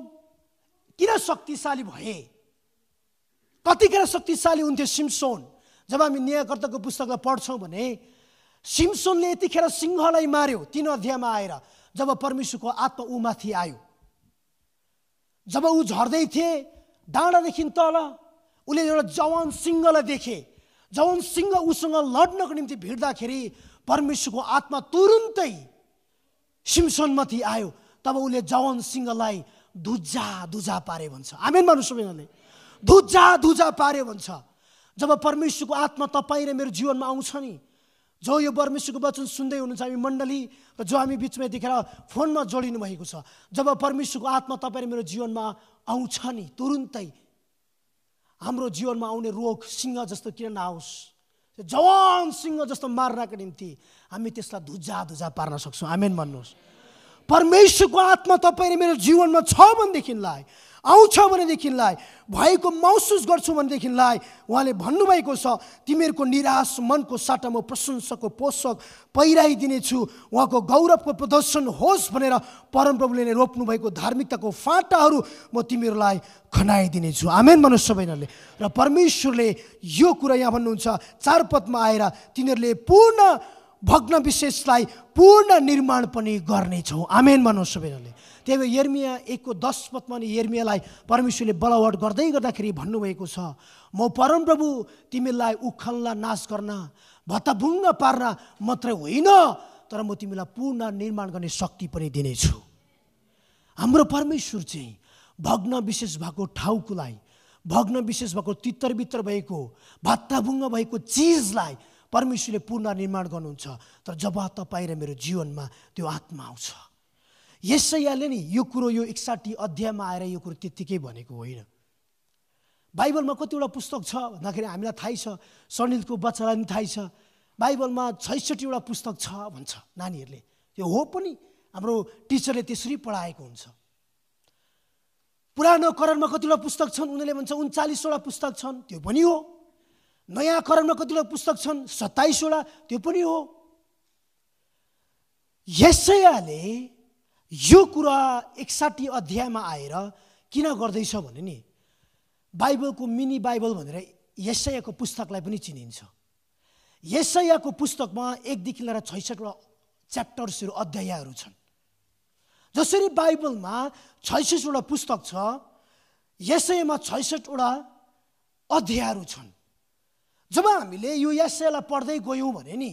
किन शक्तिशाली भए? कतिखेर शक्तिशाली हुन्थ्यो सिमसोन? जब हामी न्यायकर्ताको पुस्तकलाई पढ्छौँ भने सिमसोनले यतिखेर सिंहलाई मार्यो 3 अध्यायमा आएर, जब परमेश्वरको आत्मा उमाथि आयो। जब ऊ झर्दै थिए डाँडादेखि तल, उसले एउटा जवान सिंहलाई देखे। जवान सिंह उसँग लड्नको निम्ति भिड्दाखेरि परमेश्वरको आत्मा तुरुन्तै सिमसोनमाथि आयो। तब उसले जवान सिंहलाई धुजा पारे भन्छ। आमेन भन्नु सबैजनाले। धुजा पारे भन्छ। जब परमेश्वरको आत्मा तपाईँ र मेरो जीवनमा आउँछ नि, जो यो परमेश्वरको वचन सुन्दै हुनुहुन्छ हामी मण्डली र जो हामी बिचमा यतिखेर फोनमा जोडिनु भएको छ, जब परमेश्वरको आत्मा तपाईँ र मेरो जीवनमा आउँछ नि, तुरुन्तै हाम्रो जीवनमा आउने रोग सिंह जस्तो किन नआओस्, जवान सिंह जस्तो मार्नको निम्ति हामी त्यसलाई धुजा पार्न सक्छौँ। आमेन भन्नुहोस्। परमेश्वरको आत्मा तपाईँ र मेरो जीवनमा छ भनेदेखिलाई, आउँछ भनेदेखिलाई, भएको महसुस गर्छु भनेदेखिलाई उहाँले भन्नुभएको छ, तिमीहरूको निराश मनको साटा म प्रशंसाको पोषक पहिराइदिनेछु। उहाँको गौरवको प्रदर्शन होस् भनेर परमप्रभुले नै रोप्नु भएको धार्मिकताको फाटाहरू म तिमीहरूलाई खनाइदिनेछु। आमेन भन्नु सबैजनाले। र परमेश्वरले यो कुरा यहाँ भन्नुहुन्छ 4 पदमा आएर, तिनीहरूले पूर्ण भग्न विशेषलाई पूर्ण निर्माण पनि गर्नेछौ। आमेन भन्नु सबैजनाले। त्यही भएर यर्मिया 1:10 पदमा नि यर्मियालाई परमेश्वरले बलवट गर्दाखेरि भन्नुभएको छ, म परमप्रभु तिमीलाई उखल्न नाश गर्न भत्ताभुङ्ग पार्न मात्रै होइन, तर म तिमीलाई पूर्ण निर्माण गर्ने शक्ति पनि दिनेछु। हाम्रो परमेश्वर चाहिँ भग्न विशेष भएको ठाउँकोलाई, भग्न विशेष भएको तित्तरबित्तर भएको भत्ताभुङ्ग भएको चिजलाई परमेश्वरले पूर्ण निर्माण गर्नुहुन्छ। तर जब तपाईँ र मेरो जीवनमा त्यो आत्मा आउँछ, यशायाले नि यो कुरो यो 61 अध्यायमा आएर यो कुरो त्यत्तिकै भनेको होइन। बाइबलमा कतिवटा पुस्तक छ भन्दाखेरि हामीलाई थाहै छ, सनिलको बच्चालाई पनि थाहै छ, बाइबलमा 66वटा पुस्तक छ भन्छ नानीहरूले। त्यो हो पनि, हाम्रो टिचरले त्यसरी पढाएको हुन्छ। पुरानो करारमा कतिवटा पुस्तक छन्, उनीहरूले भन्छ 39वटा पुस्तक छन्, त्यो पनि हो। नयाँ करारमा कतिवटा पुस्तक छन्, 27वटा, त्यो पनि हो। यशायाले यो कुरा 61 अध्यायमा आएर किन गर्दैछ भने नि, बाइबलको मिनी बाइबल भनेर यशायाको पुस्तकलाई पनि चिनिन्छ। यशायाको पुस्तकमा 1 देखि लिएर 66वटा च्याप्टर्सहरू अध्यायहरू छन्। जसरी बाइबलमा 66वटा पुस्तक छ, यशायामा 66वटा अध्यायहरू छन्। जब हामीले यो यशायालाई पढ्दै गयौँ भने नि,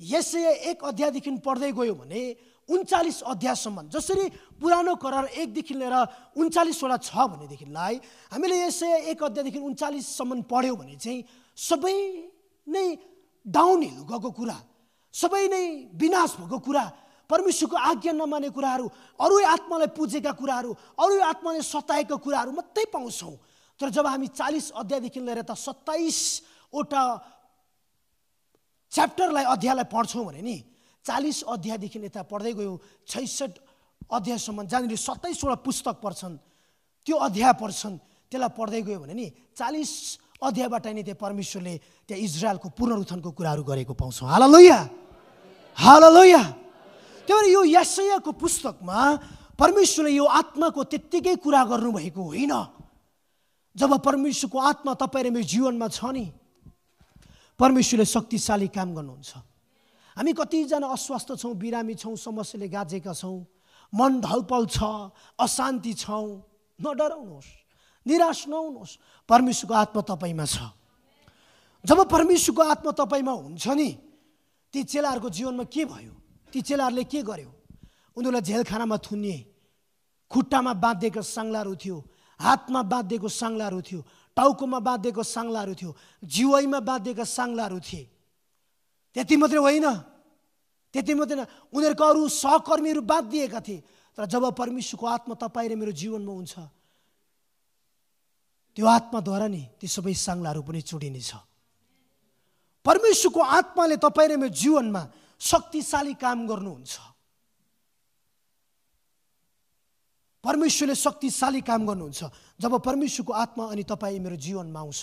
यशाया 1 अध्यायदेखि पढ्दै गयौँ भने 39 अध्यायसम्म, जसरी पुरानो करार 1 देखि लिएर 39वटा छ भनेदेखिलाई हामीले यशाया 1 अध्यायदेखि 39सम्म पढ्यौँ भने चाहिँ सबै नै डाउनहिल गएको कुरा, सबै नै विनाश भएको कुरा, परमेश्वरको आज्ञा नमाने कुराहरू, अरू आत्मालाई पुजेका कुराहरू, अरू आत्माले सताएका कुराहरू मात्रै पाउँछौँ। तर जब हामी 40 अध्यायदेखि लिएर त 27वटा च्याप्टरलाई अध्यायलाई पढ्छौँ भने नि, 40 अध्यायदेखि यता पढ्दै गयो 66 अध्यायसम्म, जहाँनिर 27वटा पुस्तक पढ्छन्, त्यो अध्याय पढ्छन्, त्यसलाई पढ्दै गयो भने नि 40 अध्यायबाट नै त्यहाँ परमेश्वरले त्यहाँ इजरायलको पुनरुत्थानको कुराहरू गरेको पाउँछौँ। हालेलुया, हालेलुया। त्यही भएर यो यशायाको पुस्तकमा परमेश्वरले यो आत्माको त्यत्तिकै कुरा गर्नुभएको होइन। जब परमेश्वरको आत्मा तपाईँ र मेरो जीवनमा छ नि, परमेश्वरले शक्तिशाली काम गर्नुहुन्छ। हामी कतिजना अस्वस्थ छौँ, बिरामी छौँ, समस्याले गाजेका छौँ, मन ढलपल छ, अशान्ति छौँ, नडराउनुहोस्, निराश नहुनुहोस्, परमेश्वरको आत्मा तपाईँमा छ। जब परमेश्वरको आत्मा तपाईँमा हुन्छ नि, ती चेलाहरूको जीवनमा के भयो, ती चेलाहरूले के गर्यो? उनीहरूलाई झेलखानामा थुनिए, खुट्टामा बाँधिएको साङ्लाहरू थियो, हातमा बाँधिएको साङ्लाहरू थियो, टाउकोमा बाँधेको साङ्लाहरू थियो, जिवाईमा बाँधेका साङ्लाहरू थिए। त्यति मात्रै होइन, उनीहरूको अरू सहकर्मीहरू बाँधिएका थिए। तर जब परमेश्वरको आत्मा तपाईँ र मेरो जीवनमा हुन्छ, त्यो आत्माद्वारा नि ती सबै साङ्लाहरू पनि चुडिनेछ। परमेश्वरको आत्माले तपाईँ र मेरो जीवनमा शक्तिशाली काम गर्नुहुन्छ। परमेश्वरले शक्तिशाली काम गर्नुहुन्छ जब परमेश्वरको आत्मा अनि तपाईँ मेरो जीवनमा आउँछ।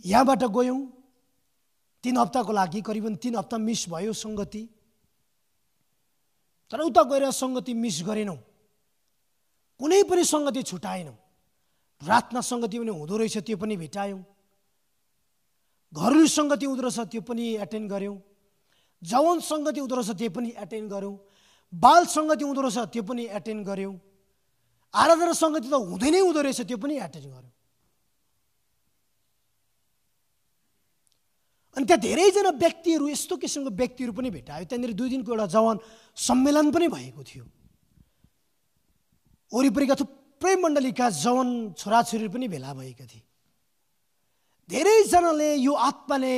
यहाँबाट गयौँ 3 हप्ताको लागि, करिबन 3 हप्ता मिस भयो सङ्गति। तर उता गएर सङ्गति मिस गरेनौँ, कुनै पनि सङ्गति छुटाएनौँ। प्रार्थना सङ्गति पनि हुँदो रहेछ, त्यो पनि भेटायौँ। घरेलु सङ्गति हुँदो रहेछ, त्यो पनि एटेन्ड गऱ्यौँ। जवान सङ्गति हुँदो रहेछ, त्यो पनि एटेन्ड गऱ्यौँ। बाल सङ्गति हुँदो रहेछ, त्यो पनि एटेन्ड गऱ्यौँ। आराधना सङ्गति त हुँदै नै हुँदो रहेछ, त्यो पनि एटेन्ड गऱ्यौँ। अनि त्यहाँ धेरैजना व्यक्तिहरू, यस्तो किसिमको व्यक्तिहरू पनि भेटायो। त्यहाँनिर 2 दिनको एउटा जवान सम्मेलन पनि भएको थियो। वरिपरिका थुप्रै मण्डलीका जवान छोराछोरीहरू पनि भेला भएका थिए। धेरैजनाले यो आत्माले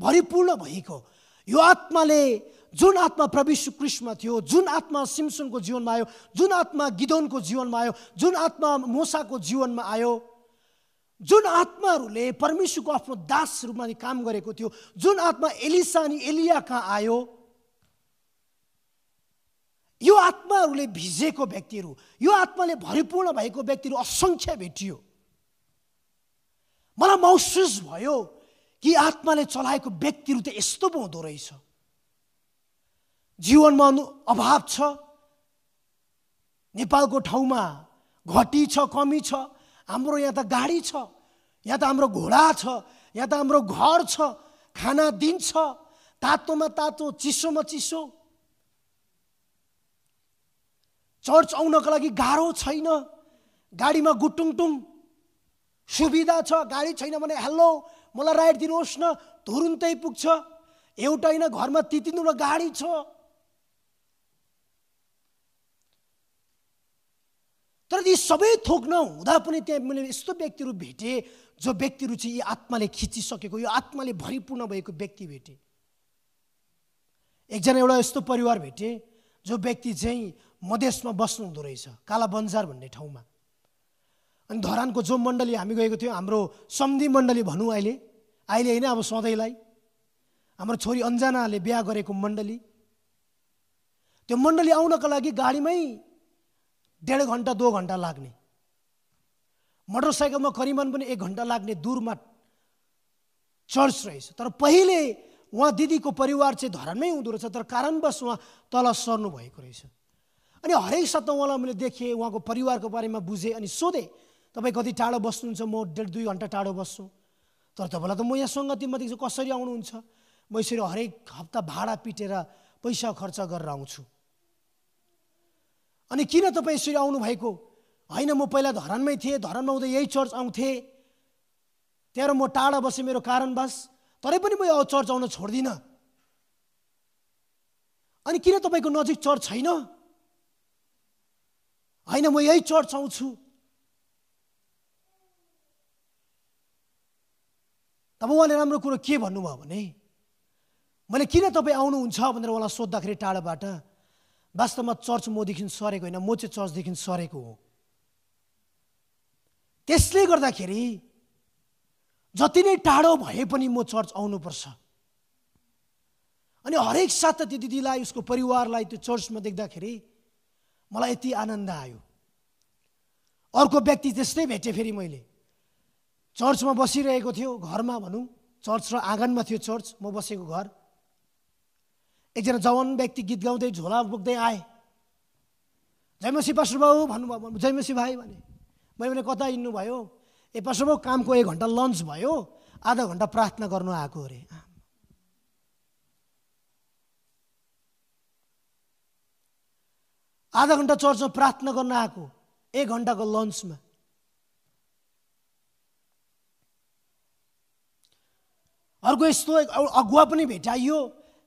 भरिपूर्ण भएको, यो आत्माले, जुन आत्मा प्रभु यीशु ख्रीष्टमा थियो, जुन आत्मा सिमसोनको जीवनमा आयो, जुन आत्मा गिदोनको जीवनमा आयो, जुन आत्मा मोसाको जीवनमा आयो, जुन आत्माहरूले परमेश्वरको आफ्नो दासहरूमा काम गरेको थियो, जुन आत्मा एलिसा अनि एलिया कहाँ आयो, यो आत्माहरूले भिजेको व्यक्तिहरू, यो आत्माले भरिपूर्ण भएको व्यक्तिहरू असङ्ख्य भेटियो। मलाई महसुस भयो कि आत्माले चलाएको व्यक्तिहरू त यस्तो पो हुँदो रहेछ। जीवनमा अभाव छ, नेपालको ठाउँमा घटी छ, कमी छ। हाम्रो यहाँ त गाडी छ, यहाँ त हाम्रो घोडा छ, यहाँ त हाम्रो घर छ, खाना दिन्छ, तातोमा तातो, चिसोमा चिसो। चर्च आउनको लागि गाह्रो छैन, गाडीमा गुटुङटुङ सुविधा छ। गाडी छैन भने हेलो मलाई राइड दिनुहोस् न, तुरुन्तै पुग्छ। एउटा होइन, घरमा 3-3 गाडी छ। तर यी सबै थोक नहुँदा पनि त्यहाँ मैले यस्तो व्यक्तिहरू भेटेँ, जो व्यक्तिहरू चाहिँ यी आत्माले खिचिसकेको, यो आत्माले भरिपूर्ण भएको व्यक्ति भेटेँ। एकजना एउटा यस्तो परिवार भेटेँ, जो व्यक्ति चाहिँ मधेसमा बस्नु हुँदो रहेछ, काला बन्जार भन्ने ठाउँमा। अनि धरानको जो मण्डली हामी गएको थियौँ, हाम्रो सम्धि मण्डली भनौँ अहिले होइन, अब सधैँलाई हाम्रो छोरी अन्जनाले बिहा गरेको मण्डली। त्यो मण्डली आउनको लागि गाडीमै 1.5 घन्टा 2 घन्टा लाग्ने, मोटरसाइकलमा करिबन पनि 1 घन्टा लाग्ने दूरमा चर्च रहेछ। तर पहिले उहाँ दिदीको परिवार चाहिँ धरानमै हुँदो रहेछ, तर कारणवश उहाँ तल सर्नु भएको रहेछ। अनि हरेक साथ उहाँलाई मैले देखेँ, उहाँको परिवारको बारेमा बुझेँ। अनि सोधेँ, तपाईँ कति टाढो बस्नुहुन्छ? म 1.5-2 घन्टा टाढो बस्छु। तर तपाईँलाई त म यहाँ सङ्गतिमा देख्छु, कसरी आउनुहुन्छ? म यसरी हरेक हप्ता भाडा पिटेर पैसा खर्च गरेर आउँछु। अनि किन तपाईँ यसरी आउनुभएको? होइन, म पहिला धरानमै थिएँ, धरानमा हुँदै यही चर्च आउँथेँ, त्यहाँ म टाढा बसेँ मेरो कारणवश, तरै पनि म यो चर्च आउन छोड्दिनँ। अनि किन तपाईँको नजिक चर्च छैन? होइन, म यही चर्च आउँछु। तब उहाँले राम्रो कुरो के भन्नुभयो भने, मैले किन तपाईँ आउनुहुन्छ भनेर उहाँलाई सोद्धाखेरि टाढाबाट, वास्तवमा चर्च मदेखि सरेको होइन, म चाहिँ चर्चदेखि सरेको हो। त्यसले गर्दाखेरि जति नै टाढो भए पनि म चर्च आउनुपर्छ। अनि हरेक साथ त्यो दिदीलाई, उसको परिवारलाई त्यो चर्चमा देख्दाखेरि मलाई यति आनन्द आयो। अर्को व्यक्ति त्यस्तै भेटेँ फेरि मैले, चर्चमा बसिरहेको थियो, घरमा भनौँ, चर्च र आँगनमा थियो चर्च, म बसेको घर। एकजना जवान व्यक्ति गीत गाउँदै झोला बोक्दै आए। जयमसी पास्टर बाबु भन्नुभयो। जयमसी भाइ भने। मैले कता हिँड्नुभयो? ए पास्टर बाबु, कामको 1 घन्टा लन्च भयो, आधा घन्टा प्रार्थना गर्नु आएको अरे। आधा घन्टा चर्चमा प्रार्थना गर्न आएको, 1 घन्टाको लन्चमा। अर्को यस्तो अगुवा पनि भेटाइयो,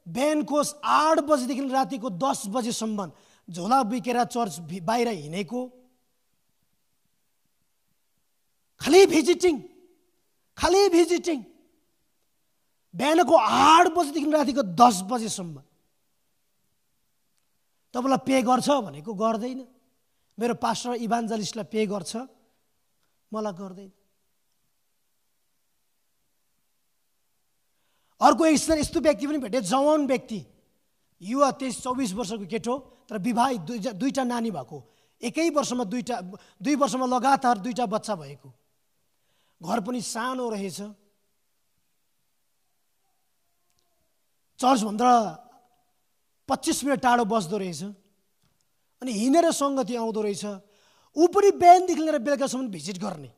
बिहानको 8 बजेदेखि रातिको 10 बजेसम्म झोला बिकेर चर्च बाहिर हिँडेको। खालि भिजिटिङ बिहानको 8 बजेदेखि रातिको 10 बजेसम्म। तपाईलाई पे गर्छ भनेको गर्दैन। मेरो पास्टर इभान्जलिस्टलाई पे गर्छ, मलाई गर्दैन। अर्को एकजना यस्तो व्यक्ति पनि भेटे, जवान व्यक्ति, युवा 23-24 वर्षको केटो, तर विवाहित, दुईटा नानी भएको, एकै वर्षमा 2 वर्षमा लगातार 2टा बच्चा भएको, घर पनि सानो रहेछ, चर्चभन्दा 25 मिनट टाढो बस्दो रहेछ, अनि हिँडेर सङ्गति आउँदो रहेछ। ऊ पनि बिहानदेखि लिएर बेलुकासम्म भिजिट गर्ने।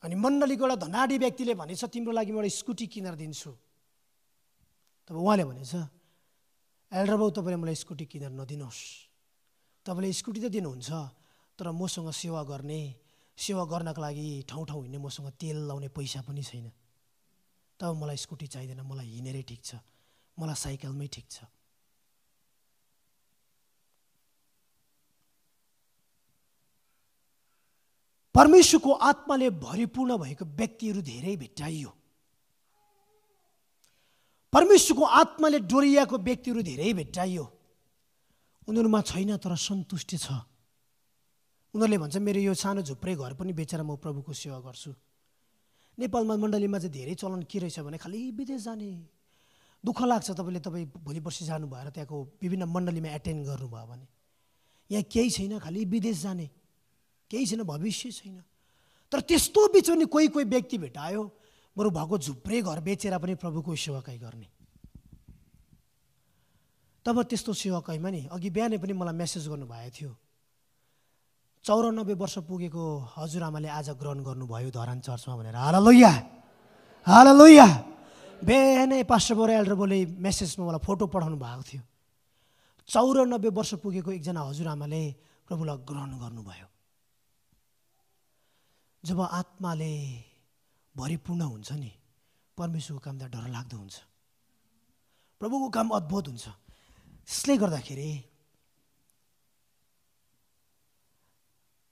अनि मण्डलीको एउटा धनाढ्य व्यक्तिले भनेछ, तिम्रो लागि म एउटा स्कुटी किनेर दिन्छु। तब उहाँले भनेछ, एल्डर बाबु तपाईँले मलाई स्कुटी किनेर नदिनुहोस्, तपाईँले स्कुटी त दिनुहुन्छ, तर मसँग सेवा गर्नको लागि ठाउँ हिँड्ने मसँग तेल लाउने पैसा पनि छैन। तब मलाई स्कुटी चाहिँदैन, मलाई हिँडेरै ठिक छ, मलाई साइकलमै ठिक छ। परमेश्वरको आत्माले भरिपूर्ण भएको व्यक्तिहरू धेरै भेट्टाइयो। परमेश्वरको आत्माले डोरिएको व्यक्तिहरू धेरै भेट्टाइयो। उनीहरूमा छैन तर सन्तुष्टि छ। उनीहरूले भन्छ, मेरो यो सानो झुप्रे घर पनि बेचेर म प्रभुको सेवा गर्छु। नेपालमा मण्डलीमा चाहिँ धेरै चलन के रहेछ भने खालि विदेश जाने। दुःख लाग्छ, तपाईँ भोलि पर्सि जानु भएर त्यहाँको विभिन्न मण्डलीमा एटेन्ड गर्नुभयो भने यहाँ केही छैन, खालि विदेश जाने, केही छैन, भविष्य छैन। तर त्यस्तो बिचमा नि कोही व्यक्ति भेटायो, बरु भएको झुप्रे घर बेचेर पनि प्रभुको सेवाकाई गर्ने। तब त्यस्तो सेवाकाईमा नि अघि बिहानै पनि मलाई मेसेज गर्नुभएको थियो, 94 वर्ष पुगेको हजुरआमाले आज ग्रहण गर्नुभयो धरान चर्चमा भनेर। हालेलुया, हालेलुया। बिहानै पास्टर बोरा एल्डर बोले मेसेजमा मलाई फोटो पठाउनु भएको थियो। 94 वर्ष पुगेको एकजना हजुरआमाले प्रभुलाई ग्रहण गर्नुभयो। जब आत्माले भरिपूर्ण हुन्छ नि, परमेश्वरको काम त डरलाग्दो हुन्छ, प्रभुको काम अद्भुत हुन्छ। यसले गर्दाखेरि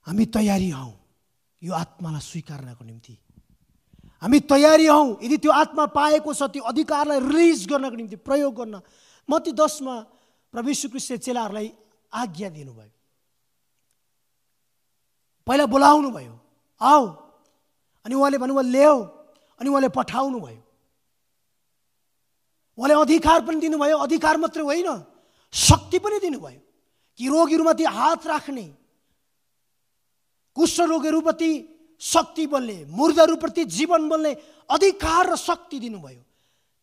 हामी तयारी हौँ यो आत्मालाई स्वीकार्नको निम्ति। हामी तयारी हौँ यदि त्यो आत्मा पाएको छ त्यो अधिकारलाई रिलिज गर्नको निम्ति प्रयोग गर्न। मत्ती 10 मा प्रभु यीशु ख्रीष्टले चेलाहरूलाई आज्ञा दिनुभयो। पहिला बोलाउनु भयो, आऊ, अनि उहाँले भन्नुभयो ल्याऊ, अनि उहाँले पठाउनु भयो। उहाँले अधिकार पनि दिनुभयो। अधिकार मात्रै होइन, शक्ति पनि दिनुभयो कि रोगीहरूमाथि हात राख्ने, कुष्ठरोगीहरूप्रति शक्ति बोल्ने, मुर्दाहरूप्रति जीवन बोल्ने अधिकार र शक्ति दिनुभयो।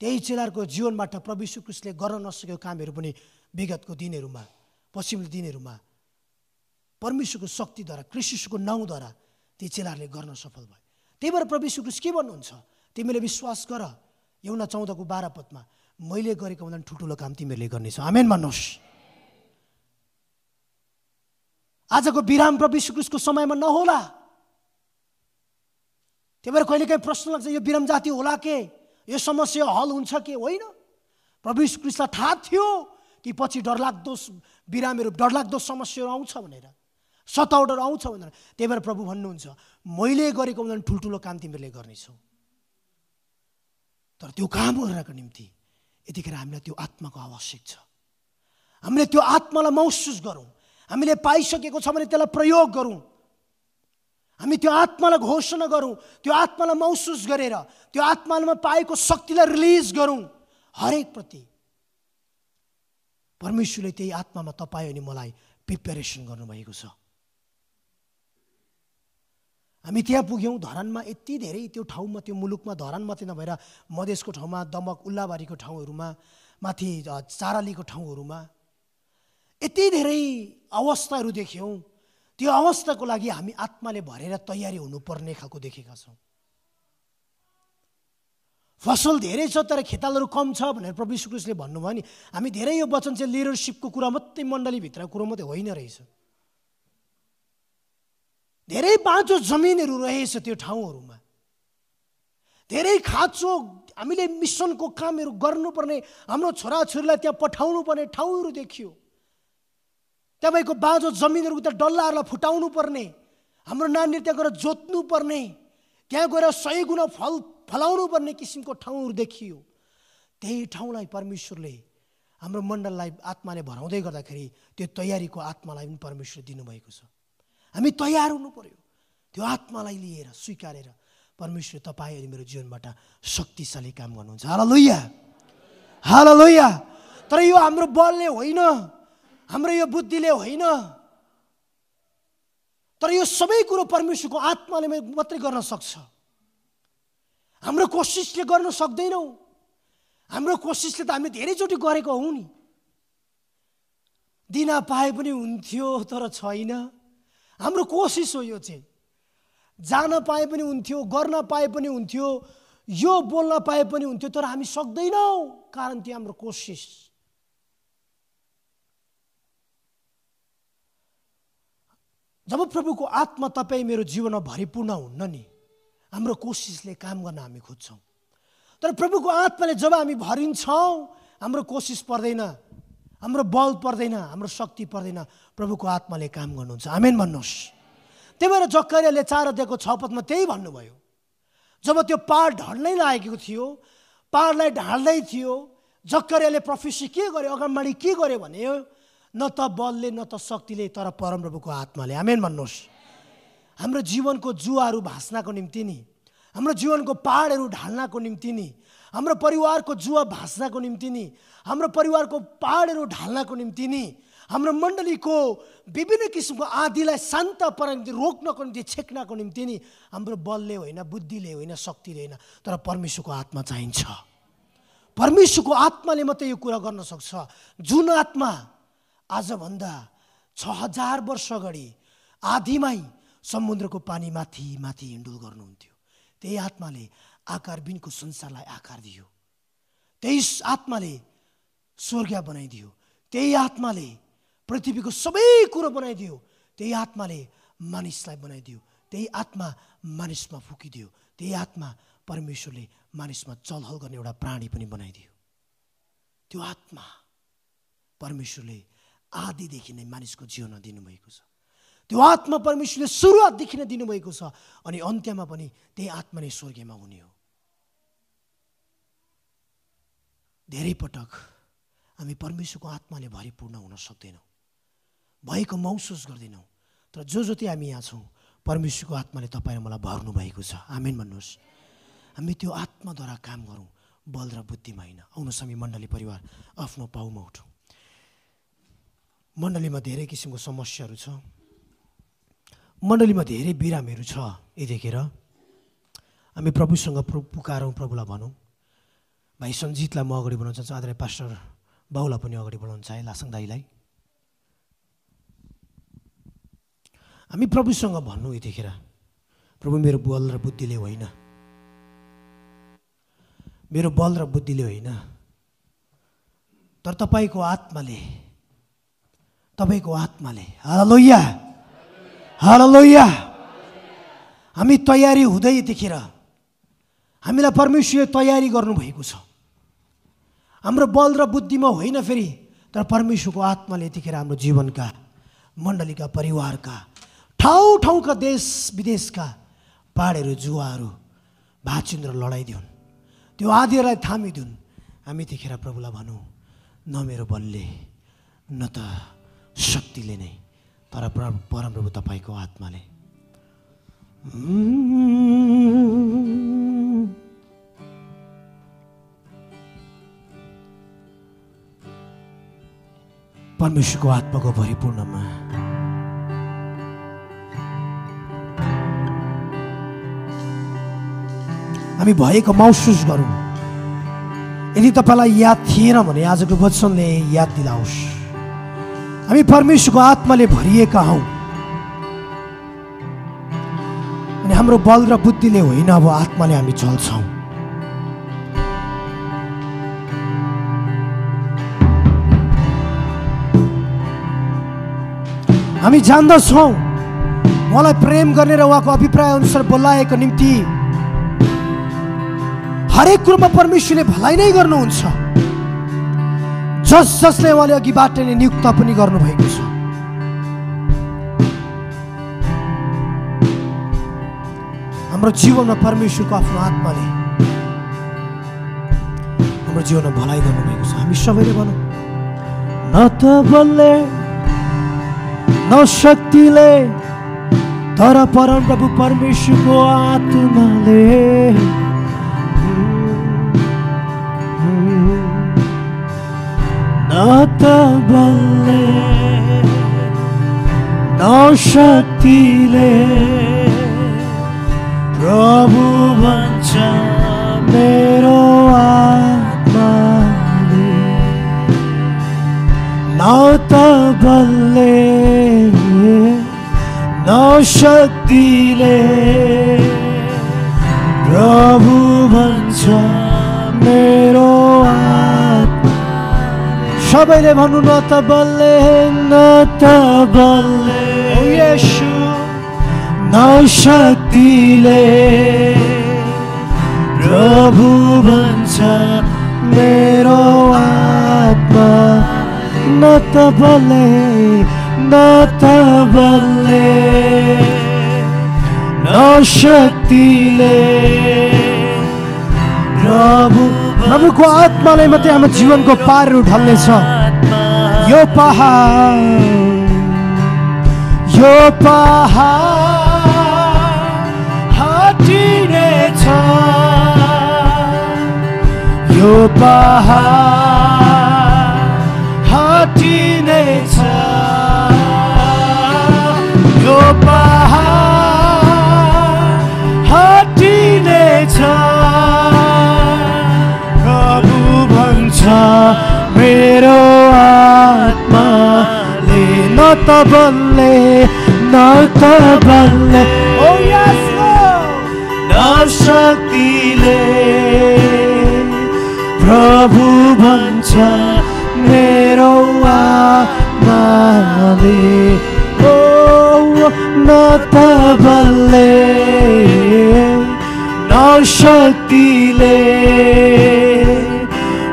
त्यही चेलाहरूको जीवनबाट प्रभु यीशु ख्रीष्टले गर्न नसकेको कामहरू पनि विगतको दिनहरूमा, पछिल्लो दिनहरूमा परमेश्वरको शक्तिद्वारा, ख्रीष्टको नाउँद्वारा ती चेलाहरूले गर्न सफल भयो। त्यही भएर प्रभु यीशु ख्रीष्ट के भन्नुहुन्छ, तिमीले विश्वास गर, यूहन्ना 14:12 पदमा, मैले गरेको भन्दा ठुल्ठुलो काम तिमीहरूले गर्नेछ। आमेन भन्नुहोस्। आजको विराम प्रभु यीशु ख्रीष्टको समयमा नहोला। त्यही भएर कहिलेकाहीँ प्रश्न लाग्छ, यो विराम जाति होला के, यो समस्या हल हुन्छ के? होइन। प्रभु यीशु ख्रीष्टलाई थाहा थियो कि पछि डरलाग्दो विरामहरू, डरलाग्दो समस्याहरू आउँछ भनेर, सतावटहरू आउँछ भनेर। त्यही भएर प्रभु भन्नुहुन्छ, मैले गरेको भन्दा ठुल्ठुलो काम तिमीहरूले गर्नेछौ। तर त्यो काम गर्नको निम्ति यतिखेर हामीलाई त्यो आत्माको आवश्यक छ। हामीले त्यो आत्मालाई महसुस गरौँ। हामीले पाइसकेको छ भने त्यसलाई प्रयोग गरौँ। हामी त्यो आत्मालाई घोषणा गरौँ, त्यो आत्मालाई महसुस गरेर त्यो आत्मामा पाएको शक्तिलाई रिलिज गरौँ हरेक प्रति। परमेश्वरले त्यही आत्मामा तपाईँ अनि मलाई प्रिपेरेसन गर्नुभएको छ। हामी त्यहाँ पुग्यौँ धरानमा, यति धेरै त्यो ठाउँमा, त्यो मुलुकमा, धरान मात्रै नभएर मधेसको ठाउँमा, दमक उल्लाबारीको ठाउँहरूमा, माथि चारालीको ठाउँहरूमा यति धेरै अवस्थाहरू देख्यौँ। त्यो अवस्थाको लागि हामी आत्माले भरेर तयारी हुनुपर्ने खालको देखेका छौँ। फसल धेरै छ तर खेतालहरू कम छ भनेर प्रभु यीशु ख्रीष्टले भन्नुभयो नि। हामी धेरै यो वचन चाहिँ लिडरसिपको कुरा मात्रै, मण्डलीभित्रको कुरा मात्रै होइन रहेछ। धेरै बाँझो जमिनहरू रहेछ त्यो ठाउँहरूमा, धेरै खाँचो। हामीले मिसनको कामहरू गर्नुपर्ने, हाम्रो छोराछोरीलाई त्यहाँ पठाउनु पर्ने ठाउँहरू देखियो। तपाईँको बाँझो जमिनहरूको त डल्लाहरूलाई फुटाउनु पर्ने, हाम्रो नानीले त्यहाँ गएर जोत्नु पर्ने, त्यहाँ गएर 100 गुणा फल फलाउनु पर्ने किसिमको ठाउँहरू देखियो। त्यही ठाउँलाई परमेश्वरले हाम्रो मण्डललाई आत्माले भराउँदै गर्दाखेरि त्यो तयारीको आत्मालाई पनि परमेश्वरले दिनुभएको छ। हामी तयार हुनु पर्यो त्यो आत्मालाई लिएर, स्वीकारेर। परमेश्वर तपाईँ अनि मेरो जीवनबाट शक्तिशाली काम गर्नुहुन्छ। हालेलुया, हालेलुया। तर यो हाम्रो बलले होइन, हाम्रो यो बुद्धिले होइन, तर यो सबै कुरो परमेश्वरको आत्माले मात्रै गर्न सक्छ। हाम्रो कोसिसले गर्न सक्दैनौँ। हाम्रो कोसिसले त हामीले धेरैचोटि गरेको हौँ नि। दिन पाए पनि हुन्थ्यो तर छैन। हाम्रो कोसिस हो यो चाहिँ। जान पाए पनि हुन्थ्यो, गर्न पाए पनि हुन्थ्यो, यो बोल्न पाए पनि हुन्थ्यो, तर हामी सक्दैनौँ, कारण त्यो हाम्रो कोसिस। जब प्रभुको आत्मा तपाईँ मेरो जीवनमा भरिपूर्ण हुन्न नि, हाम्रो कोसिसले काम गर्न हामी खोज्छौँ। तर प्रभुको आत्माले जब हामी भरिन्छौँ, हाम्रो कोसिस पर्दैन, हाम्रो बल पर्दैन, हाम्रो शक्ति पर्दैन, प्रभुको आत्माले काम गर्नुहुन्छ। आमेन भन्नुहोस्। त्यही भएर जकरियाले 4 अध्यायको 6 पदमा त्यही भन्नुभयो। जब त्यो पहाड ढल्नै लागेको थियो, पहाडलाई ढाल्दै थियो, जकरियाले प्रोफेसी के गर्यो, अगाडि के गर्यो भने न त बलले न त शक्तिले, तर परमप्रभुको आत्माले। आमेन भन्नुहोस्। हाम्रो जीवनको जुवाहरू भाँच्नको निम्ति नि, हाम्रो जीवनको पहाडहरू ढाल्नको निम्ति नि, हाम्रो परिवारको जुवा भाँच्नको निम्ति नि, हाम्रो परिवारको पहाडहरू ढाल्नको निम्ति नि, हाम्रो मण्डलीको विभिन्न किसिमको आदिलाई शान्त पार्नको निम्ति, रोक्नको निम्ति, छेक्नको निम्ति नि हाम्रो बलले होइन, बुद्धिले होइन, शक्तिले होइन, तर परमेश्वरको आत्मा चाहिन्छ। परमेश्वरको आत्माले मात्रै यो कुरा गर्न सक्छ। जुन आत्मा आजभन्दा 6000 वर्ष अगाडि आधीमै समुद्रको पानी माथि माथि हिँडुल गर्नुहुन्थ्यो, त्यही आत्माले आकारबिनको संसारलाई आकार दियो। त्यही आत्माले स्वर्ग बनाइदियो। त्यही आत्माले पृथ्वीको सबै कुरो बनाइदियो। त्यही आत्माले मानिसलाई बनाइदियो। त्यही आत्मा मानिसमा फुकिदियो। त्यही आत्मा परमेश्वरले मानिसमा चलहल गर्ने एउटा प्राणी पनि बनाइदियो। त्यो आत्मा परमेश्वरले आदिदेखि नै मानिसको जीवनमा दिनुभएको छ। त्यो आत्मा परमेश्वरले सुरुवातदेखि नै दिनुभएको छ, अनि अन्त्यमा पनि त्यही आत्मा नै स्वर्गमा हुने हो। धेरै पटक हामी परमेश्वरको आत्माले भरिपूर्ण हुन सक्दैनौँ, भएको महसुस गर्दैनौँ। तर जो जति हामी यहाँ छौँ, परमेश्वरको आत्माले तपाईँ र मलाई भर्नु भएको छ। आमेन भन्नुहोस्। हामी त्यो आत्माद्वारा काम गरौँ, बल र बुद्धिमा होइन। आउनुहोस् हामी मण्डली परिवार आफ्नो पाउमा उठौँ। मण्डलीमा धेरै किसिमको समस्याहरू छ, मण्डलीमा धेरै बिरामीहरू छ। यतिखेर हामी प्रभुसँग पुकारौँ, प्रभुलाई भनौँ। भाइ सञ्जितलाई म अगाडि बढाउन चाहन्छु, आदरणीय पास्टर बाउलाई पनि अगाडि बढाउन चाहे, लासाङ दाईलाई। हामी प्रभुसँग भन्नु यतिखेर, प्रभु मेरो बल र बुद्धिले होइन, मेरो बल र बुद्धिले होइन, तर तपाईँको आत्माले, तपाईँको आत्माले। हालेलुया, हालेलुया। हामी तयारी हुँदै यतिखेर हामीलाई परमेश्वरले तयारी गर्नुभएको छ। हाम्रो बल र बुद्धिमा होइन फेरि, तर परमेश्वरको आत्माले यतिखेर हाम्रो जीवनका, मण्डलीका, परिवारका, ठाउँ ठाउँका, देश विदेशका पहाडहरू, जुवाहरू भाँचिन् र लडाइदिउन्, त्यो आदिहरूलाई थामिदिउन्। हामी यतिखेर प्रभुलाई भनौँ, न मेरो बलले न त शक्तिले नै, तर परमप्रभु तपाईँको आत्माले। परमेश्वरको आत्माको भरिपूर्णमा हामी भएको महसुस गरौँ। यदि तपाईँलाई याद थिएन भने आजको वचनले याद दिलाओस्। हामी परमेश्वरको आत्माले भरिएका हौँ, अनि हाम्रो बल र बुद्धिले होइन, अब आत्माले हामी चल्छौँ। हामी जान्दछौँ उहाँलाई प्रेम गर्ने र उहाँको अभिप्राय अनुसार बोलाएको निम्ति हरेक कुरोमा परमेश्वरले भलाइ नै गर्नुहुन्छ। जसले उहाँले अघिबाट नै नियुक्त पनि गर्नुभएको छ। हाम्रो जीवनमा परमेश्वरको आफ्नो आत्माले हाम्रो जीवनमा भलाइ गर्नुभएको छ। हामी सबैले भनौँ, न त बलले न शक्तिले तर परमप्रभु परमेश्वरको आत्माले, न त बलले न शक्तिले प्रभु भन्छ मेरो आत्माले, न त बलले न शक्तिले प्रभु भन्छ मेरो आत्मा। सबैले भन्नु, न त बलले न त बलले ओ येशू न शक्तिले प्रभु भन्छ मेरो आत्मा, न त बलले न त बलले न शक्तिले प्रभुको आत्माले मात्रै हाम्रो जीवनको पारहरू ढल्नेछ। यो पहाड हटिनेछ, यो पहाड हटिनेछ, यो पहाड हटिनेछ, प्रभु भन्छ मेरो आत्माले, न त बलले न त बलले ओ यस न शक्तिले प्रभु भन्छ मेरो आत्माले, ओ न त बलले न शक्तिले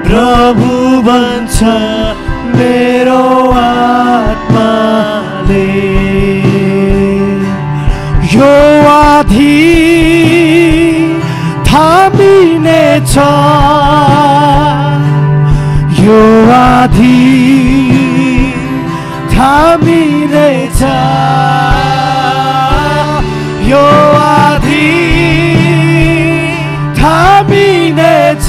प्रभु भन्छ मेरो आत्माले। यो आधी थामिनेछ, यो आधी थामिनेछ, यो आधी थामिनेछ,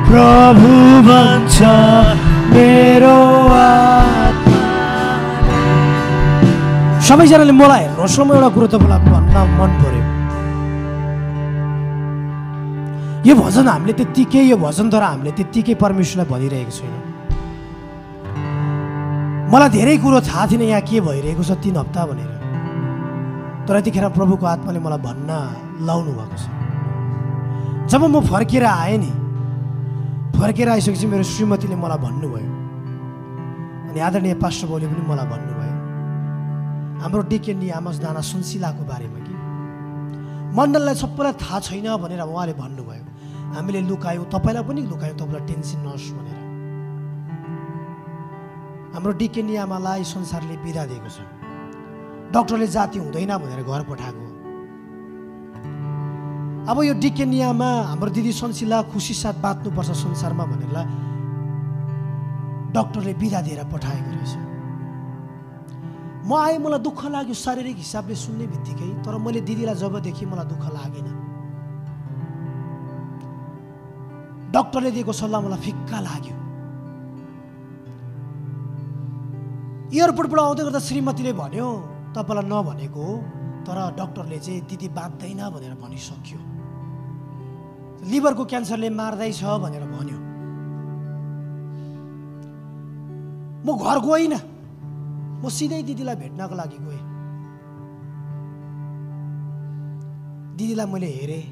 प्रभु भन्छ मेरो आत्मा। सबैजनाले मलाई हेर्नुहोस् न, म एउटा कुरो तपाईँलाई भन्न मन पर्यो। यो भजन हामीले त्यत्तिकै, यो भजनद्वारा हामीले त्यत्तिकै परमेश्वरलाई भनिरहेको छैनौँ। मलाई धेरै कुरो थाहा थिएन यहाँ के भइरहेको छ 3 हप्ता भनेर, तर यतिखेर प्रभुको आत्माले मलाई भन्न लाउनु भएको छ। जब म फर्केर आएँ नि, फर्केर आइसकेपछि मेरो श्रीमतीले मलाई भन्नुभयो, अनि आदरणीय पास्टर बाउले पनि मलाई भन्नुभयो हाम्रो डिकेन आमस दाना सुनसिलाको बारेमा कि मण्डललाई सबैलाई थाहा छैन भनेर उहाँले भन्नुभयो। हामीले लुकायौँ, तपाईँलाई पनि लुकायौँ, तपाईँलाई टेन्सन नहोस् भनेर। हाम्रो डिकेन आमालाई संसारले बिदा दिएको छ, डक्टरले जाति हुँदैन भनेर घर पठाएको। अब यो डिकेनियामा हाम्रो दिदी सन्सिला खुसी साथ बाँच्नुपर्छ संसारमा भनेर डक्टरले बिदा दिएर पठाएको रहेछ। म आएँ, मलाई दुःख लाग्यो शारीरिक हिसाबले सुन्ने बित्तिकै, तर मैले दिदीलाई जब देखेँ मलाई दुःख लागेन। डक्टरले दिएको सल्लाह मलाई फिक्का लाग्यो। एयरपोर्टबाट आउँदै गर्दा श्रीमतीले भन्यो तपाईँलाई नभनेको हो, तर डक्टरले चाहिँ दिदी बाँच्दैन भनेर भनिसक्यो, लिभरको क्यान्सरले मार्दैछ भनेर भन्यो। म घर गइनँ, म सिधै दिदीलाई भेट्नको लागि गएँ। दिदीलाई मैले हेरेँ,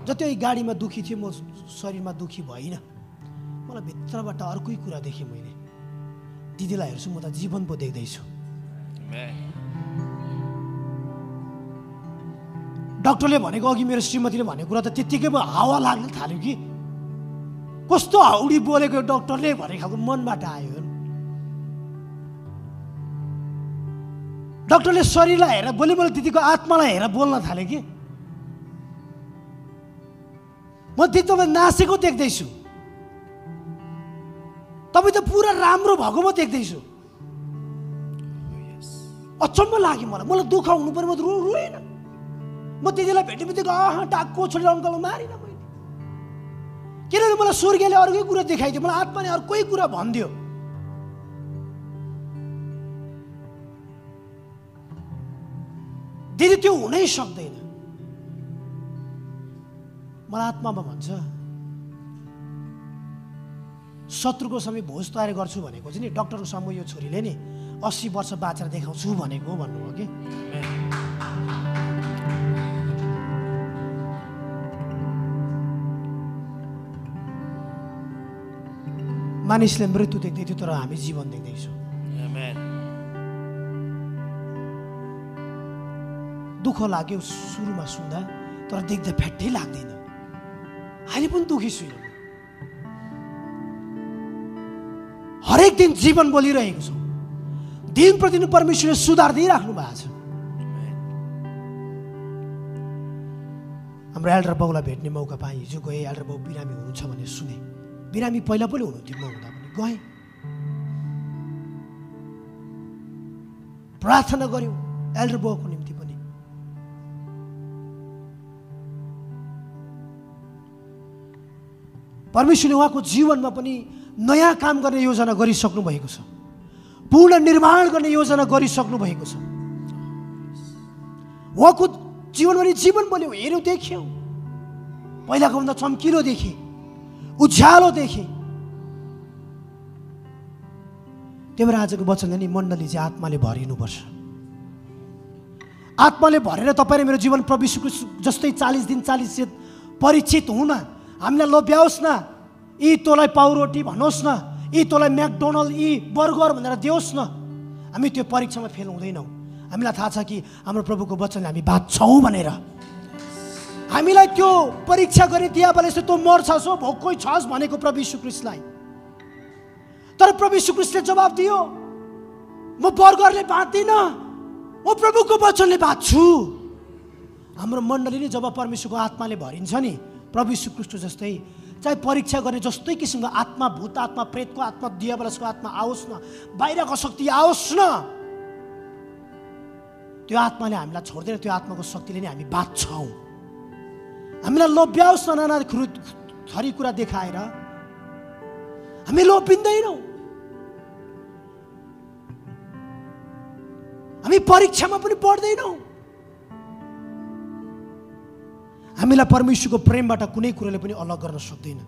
जति गाडीमा दुखी थियो म शरीरमा दुखी भइनँ। मलाई भित्रबाट अर्कै कुरा देखेँ मैले। दिदीलाई हेर्छु म त जीवन पो देख्दैछु। डक्टरले भनेको अघि मेरो श्रीमतीले भनेको कुरा त त्यत्तिकै हावा लाग्न थाल्यो कि कस्तो हाउडी बोलेको डक्टरले भने खालको मनबाट आयो। डाक्टरले शरीरलाई हेरेर बोली दिदीको आत्मालाई हेरेर बोल्न थाले कि म दिदी तपाईँ नासेको देख्दैछु, तपाईँ त पुरा राम्रो भएको म देख्दैछु। अचम्म लाग्यो मलाई दुःख हुनु पर्यो, म रोएन। म दिदीलाई भेट्ने बित्तिकै टाक्को छोडेर अङ्कल मारिनँ मैले, किनभने मलाई स्वर्गीयले अर्कै कुरा देखाइदियो, मलाई आत्माले अर्कै कुरा भनिदियो। दिदी त्यो हुनै सक्दैन। मलाई आत्मामा भन्छ शत्रुको समय भोज तयार गर्छु भनेको चाहिँ नि डाक्टरको समय यो छोरीले नि 80 वर्ष बाँचेर देखाउँछु भनेको भन्नुभयो कि। मानिसले मृत्यु देख्दै थियो, तर हामी जीवन देख्दैछौँ। दुःख लाग्यो सुरुमा सुन्दा, तर देख्दा फ्याट्टै लाग्दैन। अहिले पनि दुःखी छुइनँ। हरेक दिन जीवन बोलिरहेको छौँ। दिन प्रतिदिन परमेश्वरले सुधार दिइराख्नु भएको छ। हाम्रो एल्डर बाउलाई भेट्ने मौका पाएँ। हिजो गएँ, एल्डर बाउ बिरामी हुनुहुन्छ भन्ने सुने। बिरामी पहिला पनि हुनुहुन्थ्यो, म हुँदा पनि गएँ, प्रार्थना गऱ्यौँ एल्डर बाउको निम्ति पनि। परमेश्वरले उहाँको जीवनमा पनि नयाँ काम गर्ने योजना गरिसक्नु भएको छ। पूर्ण निर्माण गर्ने योजना गरिसक्नु भएको छ। उहाँको जीवनमा नि जीवन बोल्यो, हेऱ्यौँ, देख्यौँ। पहिलाको भन्दा चम्किलो देखेँ, उज्यालो देखेँ। त्यही भएर आजको वचनले नि मण्डली चाहिँ आत्माले भरिनुपर्छ। आत्माले भरेर तपाईँ र मेरो जीवन प्रभु यीशु जस्तै 40 दिन 40 रात परिचित हुन हामीलाई लोभ्याओस् न। यी तँलाई पाउरोटी भन्नुहोस् न, यी तँलाई म्याकडोनल्ड, यी बर्गर भनेर दियोस् न। हामी त्यो परीक्षामा फेल हुँदैनौँ। हामीलाई थाहा छ कि हाम्रो प्रभुको वचनले हामी बाँच्छौँ भनेर। हामीलाई त्यो परीक्षा गरी दियाबले तँ मर्छस् हो, भोकै छस् भनेको प्रभु यीशु ख्रीष्टलाई। तर प्रभु यीशु ख्रीष्टले जवाब दियो, म बर्गरले बाँच्दिनँ, म प्रभुको वचनले बाँच्छु। हाम्रो मण्डलीले जब परमेश्वरको आत्माले भरिन्छ नि, प्रभु यीशु ख्रीष्ट जस्तै चाहे परीक्षा गर्ने जस्तै किसिमको आत्मा, भूत आत्मा, प्रेतको आत्मा, दियाबलसको आत्मा आओस् न, बाहिरको शक्ति आओस् न, त्यो आत्माले हामीलाई छोड्दैन। त्यो आत्माको शक्तिले नै हामी बाँच्छौँ। हामीलाई लोभ्याओस् न, नाना थरी कुरा देखाएर हामी लोभिँदैनौँ। हामी परीक्षामा पनि पढ्दैनौँ। हामीलाई परमेश्वरको प्रेमबाट कुनै कुरोले पनि अलग गर्न सक्दैन।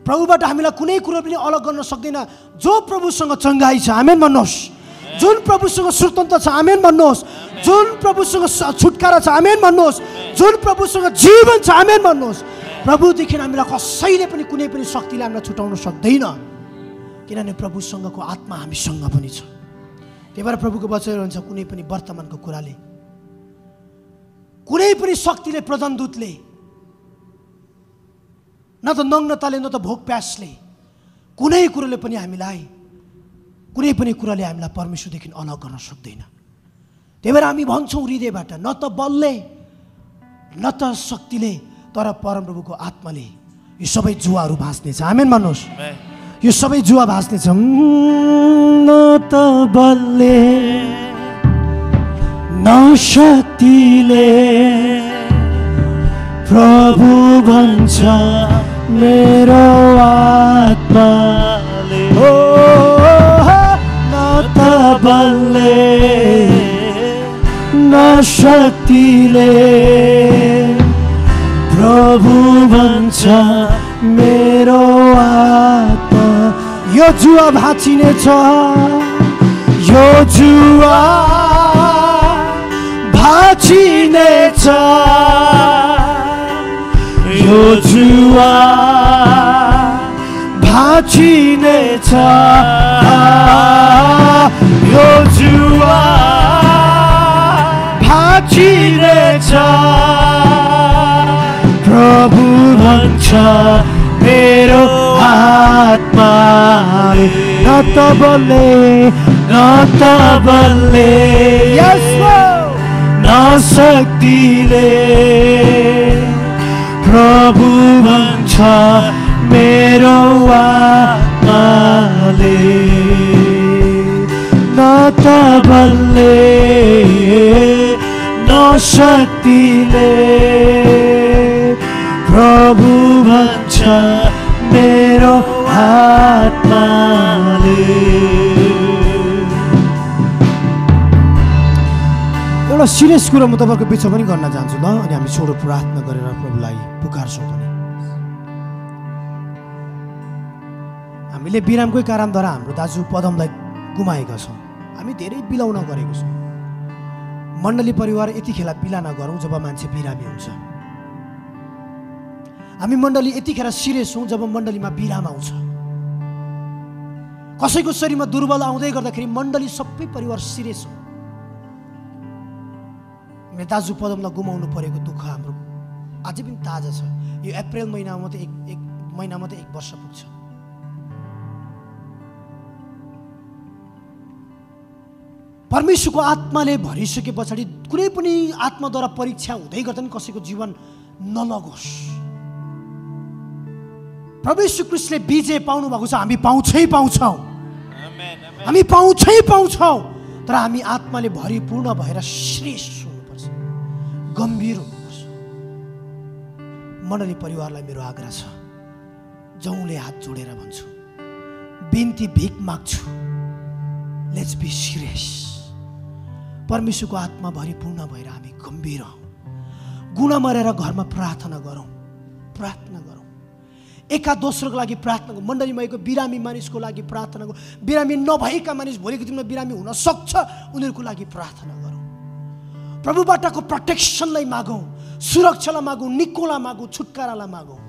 प्रभुबाट हामीलाई कुनै कुरो पनि अलग गर्न सक्दैन। जो प्रभुसँग चङ्गाई छ, आमेन भन्नुहोस्। जुन प्रभुसँग स्वतन्त्र छ, आमेन भन्नुहोस्। जुन प्रभुसँग छुटकारा छ, आमेन भन्नुहोस्। जुन प्रभुसँग जीवन छ, आमेन भन्नुहोस्। प्रभुदेखि हामीलाई कसैले पनि कुनै पनि शक्तिले हामीलाई छुटाउन सक्दैन, किनभने प्रभुसँगको आत्मा हामीसँग पनि छ। त्यही भएर प्रभुको वचन हुन्छ, कुनै पनि वर्तमानको कुराले, कुनै पनि शक्तिले, प्रधानदूतले, न त नग्नताले, न त भोक प्यासले, कुनै कुरोले पनि हामीलाई, कुनै पनि कुराले हामीलाई परमेश्वरदेखि अलग गर्न सक्दैन। त्यही भएर हामी भन्छौँ हृदयबाट, न त बलले, न त शक्तिले, तर परमप्रभुको आत्माले यो सबै जुवाहरू भाँच्नेछ। आमेन भन्नुहोस्। यो सबै जुवा भाँच्नेछ। न त बलले, न शक्तिले, प्रभु भन्छ मेरो आत्माले। हो न त बलले, न शक्तिले, प्रभु भन्छ मेरो आत्मा। यो जुवा भाँचिनेछ, यो जुवा भाँचिनेछ, यो जुवा भाँचिनेछ, यो जुवा भाँचिनेछ। प्रभु भन्छ मेरो आत्माले, न त बलले, न न त बलले न शक्तिले प्रभु भन्छ मेरो आत्माले न त बलले न शक्तिले प्रभु भन्छ मेरो आत्माले। एउटा सिरियस कुरा म तपाईँको बिचमा पनि गर्न चाहन्छु ल, अनि हामी छोटो प्रार्थना गरेर प्रभुलाई पुकार्छौँ पनि। हामीले बिरामकै कारणद्वारा हाम्रो दाजु पदमलाई गुमाएका छौँ। हामी धेरै बिलाउन गरेको छौँ। मण्डली परिवार यतिखेर बिला नगरौँ जब मान्छे बिरामी हुन्छ। हामी मण्डली यतिखेर सिरियस हौँ जब मण्डलीमा बिराम आउँछ। कसैको शरीरमा दुर्बल आउँदै गर्दाखेरि मण्डली सबै परिवार सिरियस हो। मेरो दाजु पदमलाई गुमाउनु परेको दुःख हाम्रो अझै पनि ताजा छ। यो अप्रिल महिनामा मात्रै एक महिना मात्रै 1 वर्ष पुग्छ। परमेश्वरको आत्माले भरिसके पछाडि कुनै पनि आत्माद्वारा परीक्षा हुँदै गर्दा पनि कसैको जीवन नलगोस्। परमेश्वर क्रिस्टले विजय पाउनु भएको छ, हामी पाउँछौँ। हामी पाउँछौँ, तर हामी आत्माले भरिपूर्ण भएर श्रेष्ठ हुनुपर्छ, गम्भीर हुनुपर्छ। मण्डली परिवारलाई मेरो आग्रह छ, जौले हात जोडेर भन्छु, बिन्ती भिख माग्छु, लेट्स बी सिरियस। परमेश्वरको आत्मा भरिपूर्ण भएर हामी गम्भीर हौँ। गुना मरेर घरमा प्रार्थना गरौँ। एका दोस्रोको लागि प्रार्थना गरौँ। मण्डलीमा भएको बिरामी मानिसको लागि प्रार्थना गरौँ। बिरामी नभएका मानिस भोलिको दिनमा बिरामी हुन सक्छ, उनीहरूको लागि प्रार्थना गरौँ। प्रभुबाटको प्रोटेक्सनलाई मागौँ, सुरक्षालाई मागौँ, निकोलाई मागौँ, छुटकारालाई मागौँ।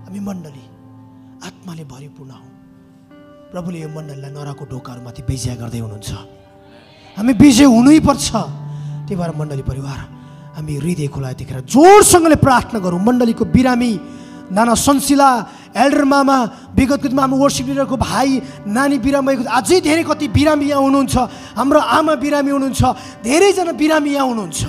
हामी मण्डली आत्माले भरिपूर्ण हौँ। प्रभुले यो मण्डलीलाई नराको ढोकाहरूमाथि विजय गर्दै हुनुहुन्छ। हामी विजय हुनै पर्छ। त्यही भएर मण्डली परिवार हामी हृदय खोला देखेर जोडसँगले प्रार्थना गरौँ। मण्डलीको बिरामी नाना संशिला, एल्डर मामा, विगतको दिनमा हाम्रो वर्शिप लिडरको भाइ, नानी बिरामी भएको, अझै धेरै कति बिरामी यहाँ हुनुहुन्छ। हाम्रो आमा बिरामी हुनुहुन्छ, धेरैजना बिरामी यहाँ हुनुहुन्छ।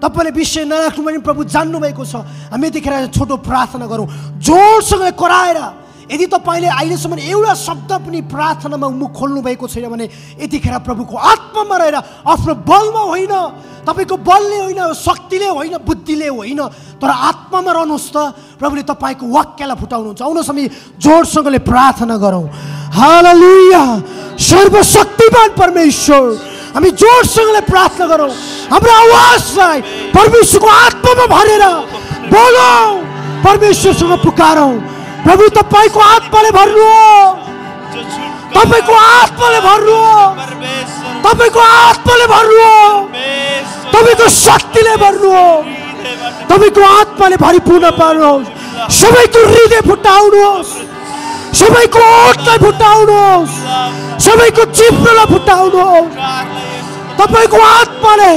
तपाईँले विषय नराख्नु पनि प्रभु जान्नुभएको छ। हामी यतिखेर छोटो प्रार्थना गरौँ, जोडसँगले कराएर। यदि तपाईँले अहिलेसम्म एउटा शब्द पनि प्रार्थनामा मुख खोल्नु भएको छैन भने यतिखेर प्रभुको आत्मामा रहेर, आफ्नो बलमा होइन, तपाईँको बलले होइन, शक्तिले होइन, बुद्धिले होइन, तर आत्मामा रहनुहोस् त। प्रभुले तपाईँको वाक्यलाई फुटाउनुहुन्छ। आउनुहोस् हामी जोडसँगले प्रार्थना गरौँ। हालेलुया। सर्वशक्तिमान परमेश्वर, हामी जोडसँगले प्रार्थना गरौँ। हाम्रो आवाजलाई परमेश्वरको आत्मामा भरेर बोलौँ, परमेश्वरसँग पुकारौँ। प्रभु तपाईँको आत्माले भर्नुहोस्, तपाईँको आत्माले भर्नुहोस्, तपाईँको आत्माले भर्नुहोस्, तपाईँको शक्तिले भर्नुहोस्, तपाईँको आत्माले भरिपूर्ण पार्नुहोस्। सबैको हृदय फुटाउनुहोस्, सबैको ओठलाई फुटाउनुहोस्, सबैको जिब्रोलाई फुटाउनुहोस्। तपाईँको आत्माले,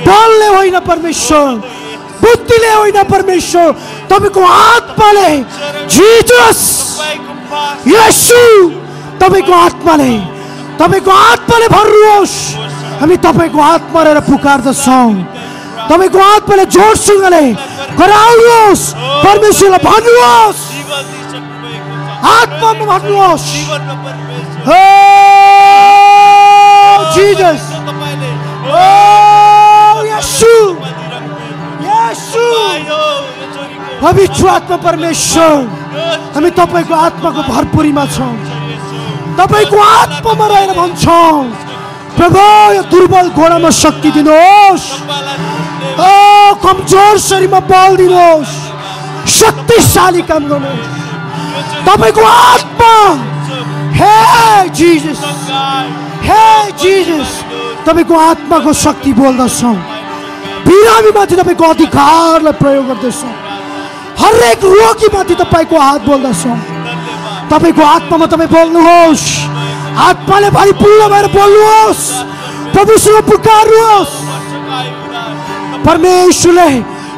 बलले होइन परमेश्वर, बुद्धिले होइन परमेश्वर, तपाईँको आत्माले, जिजस, येशू, तपाईँको आत्माले भर्नुहोस्। हामी तपाईँको आत्मा रहेर पुकार्दछौँ। तपाईँको आत्माले जोडसँगले गराउनुहोस्। परमेश्वरलाई भन्नुहोस्, आत्मामा भन्नुहोस्, ओ जिजस, ओ येशू, येशू, पवित्र आत्मा परमेश्वर, हामी तपाईँको आत्माको भरपुरीमा छौँ। तपाईँको आत्मामा रहेर भन्छौँ, प्रभु यो दुर्बल घोडामा शक्ति दिनुहोस्, ओ कमजोर शरीरमा बल दिनुहोस्, शक्तिशाली काम गर्नुहोस्। तपाईँको आत्मा, हे जिजस, हे जिजस, तपाईँको आत्माको शक्ति बोल्दछौँ। बिरामीमाथि तपाईँको अधिकारलाई प्रयोग गर्दछौँ। हरेक रोगीमाथि तपाईँको हात बोल्दछौँ। तपाईँको आत्मामा तपाईँ बोल्नुहोस्, आत्माले भरिपूर्ण भएर बोल्नुहोस्, प्रभुसँग पुकार्नुहोस्। परमेश्वरले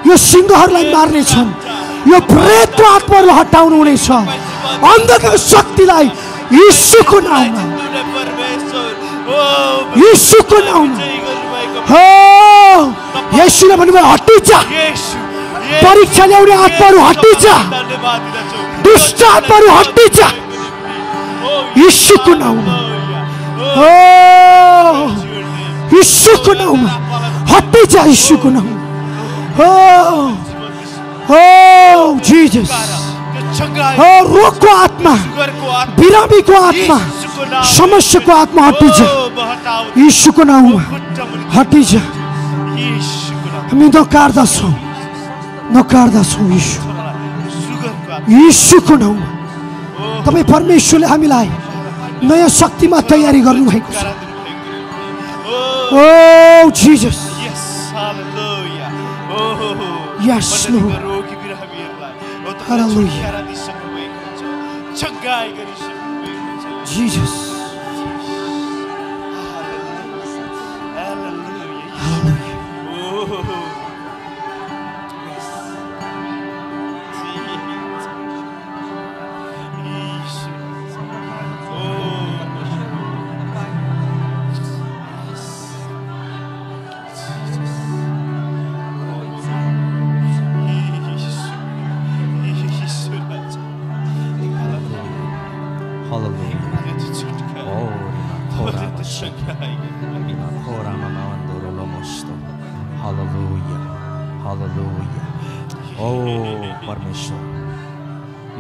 यो सिंहहरूलाई मार्नेछन्, यो प्रेतको आत्माहरूलाई हटाउनु हुनेछ। अन्धकारको शक्तिलाई यीशुको नाममा यीशुको नाउँमा हो यीशुले भन्नुभयो हटिजा परीक्षा ल्याउने आत्माहरू हटिजा दुष्ट आत्माहरू हटिजा यीशुको नाउँमा हो यीशुको नाउँमा हटिजा यीशुको नाउँमा हो हो जीसस हो रोगको आत्मा बिरामीको आत्मा समस्याको आत्मा हटिजा यीशुको नाउँमा हटिजा हामी नकार्दछौँ यीशु यीशुको नाउँमा तपाईँ परमेश्वरले हामीलाई नयाँ शक्तिमा तयारी गर्नुभएको छ ओ जीसस यस लॉर्ड हालेलुया जीसस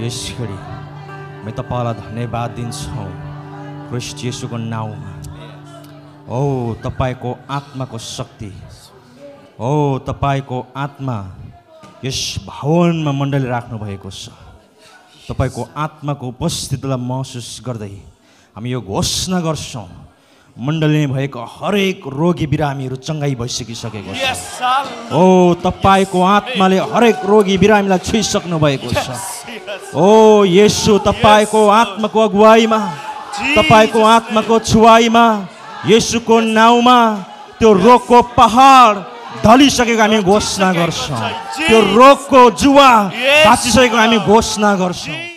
यसरी मैं तपाईलाई धन्यवाद दिन्छौं ख्रीष्ट येशूको नाउँमा ओ तपाईको आत्माको शक्ति ओ तपाईको आत्मा यस भवनमा मण्डली राख्नु भएको छ तपाईको आत्माको उपस्थितिलाई महसुस गर्दै हामी यो घोषणा गर्छौं मण्डलीमा भएको हरेक रोगी बिरामीहरू चंगाई भइसकिसकेको छ ओ तपाईको आत्माले हरेक रोगी बिरामीलाई छुइसक्नु भएको छ ओ येशू तपाईको आत्माको अगुवाईमा तपाईको आत्माको छुवाईमा येशूको नाउँमा त्यो रोगको पहाड ढलिसकेको हामी घोषणा गर्छौं त्यो रोगको जुवा भाँचिसकेको हामी घोषणा गर्छौं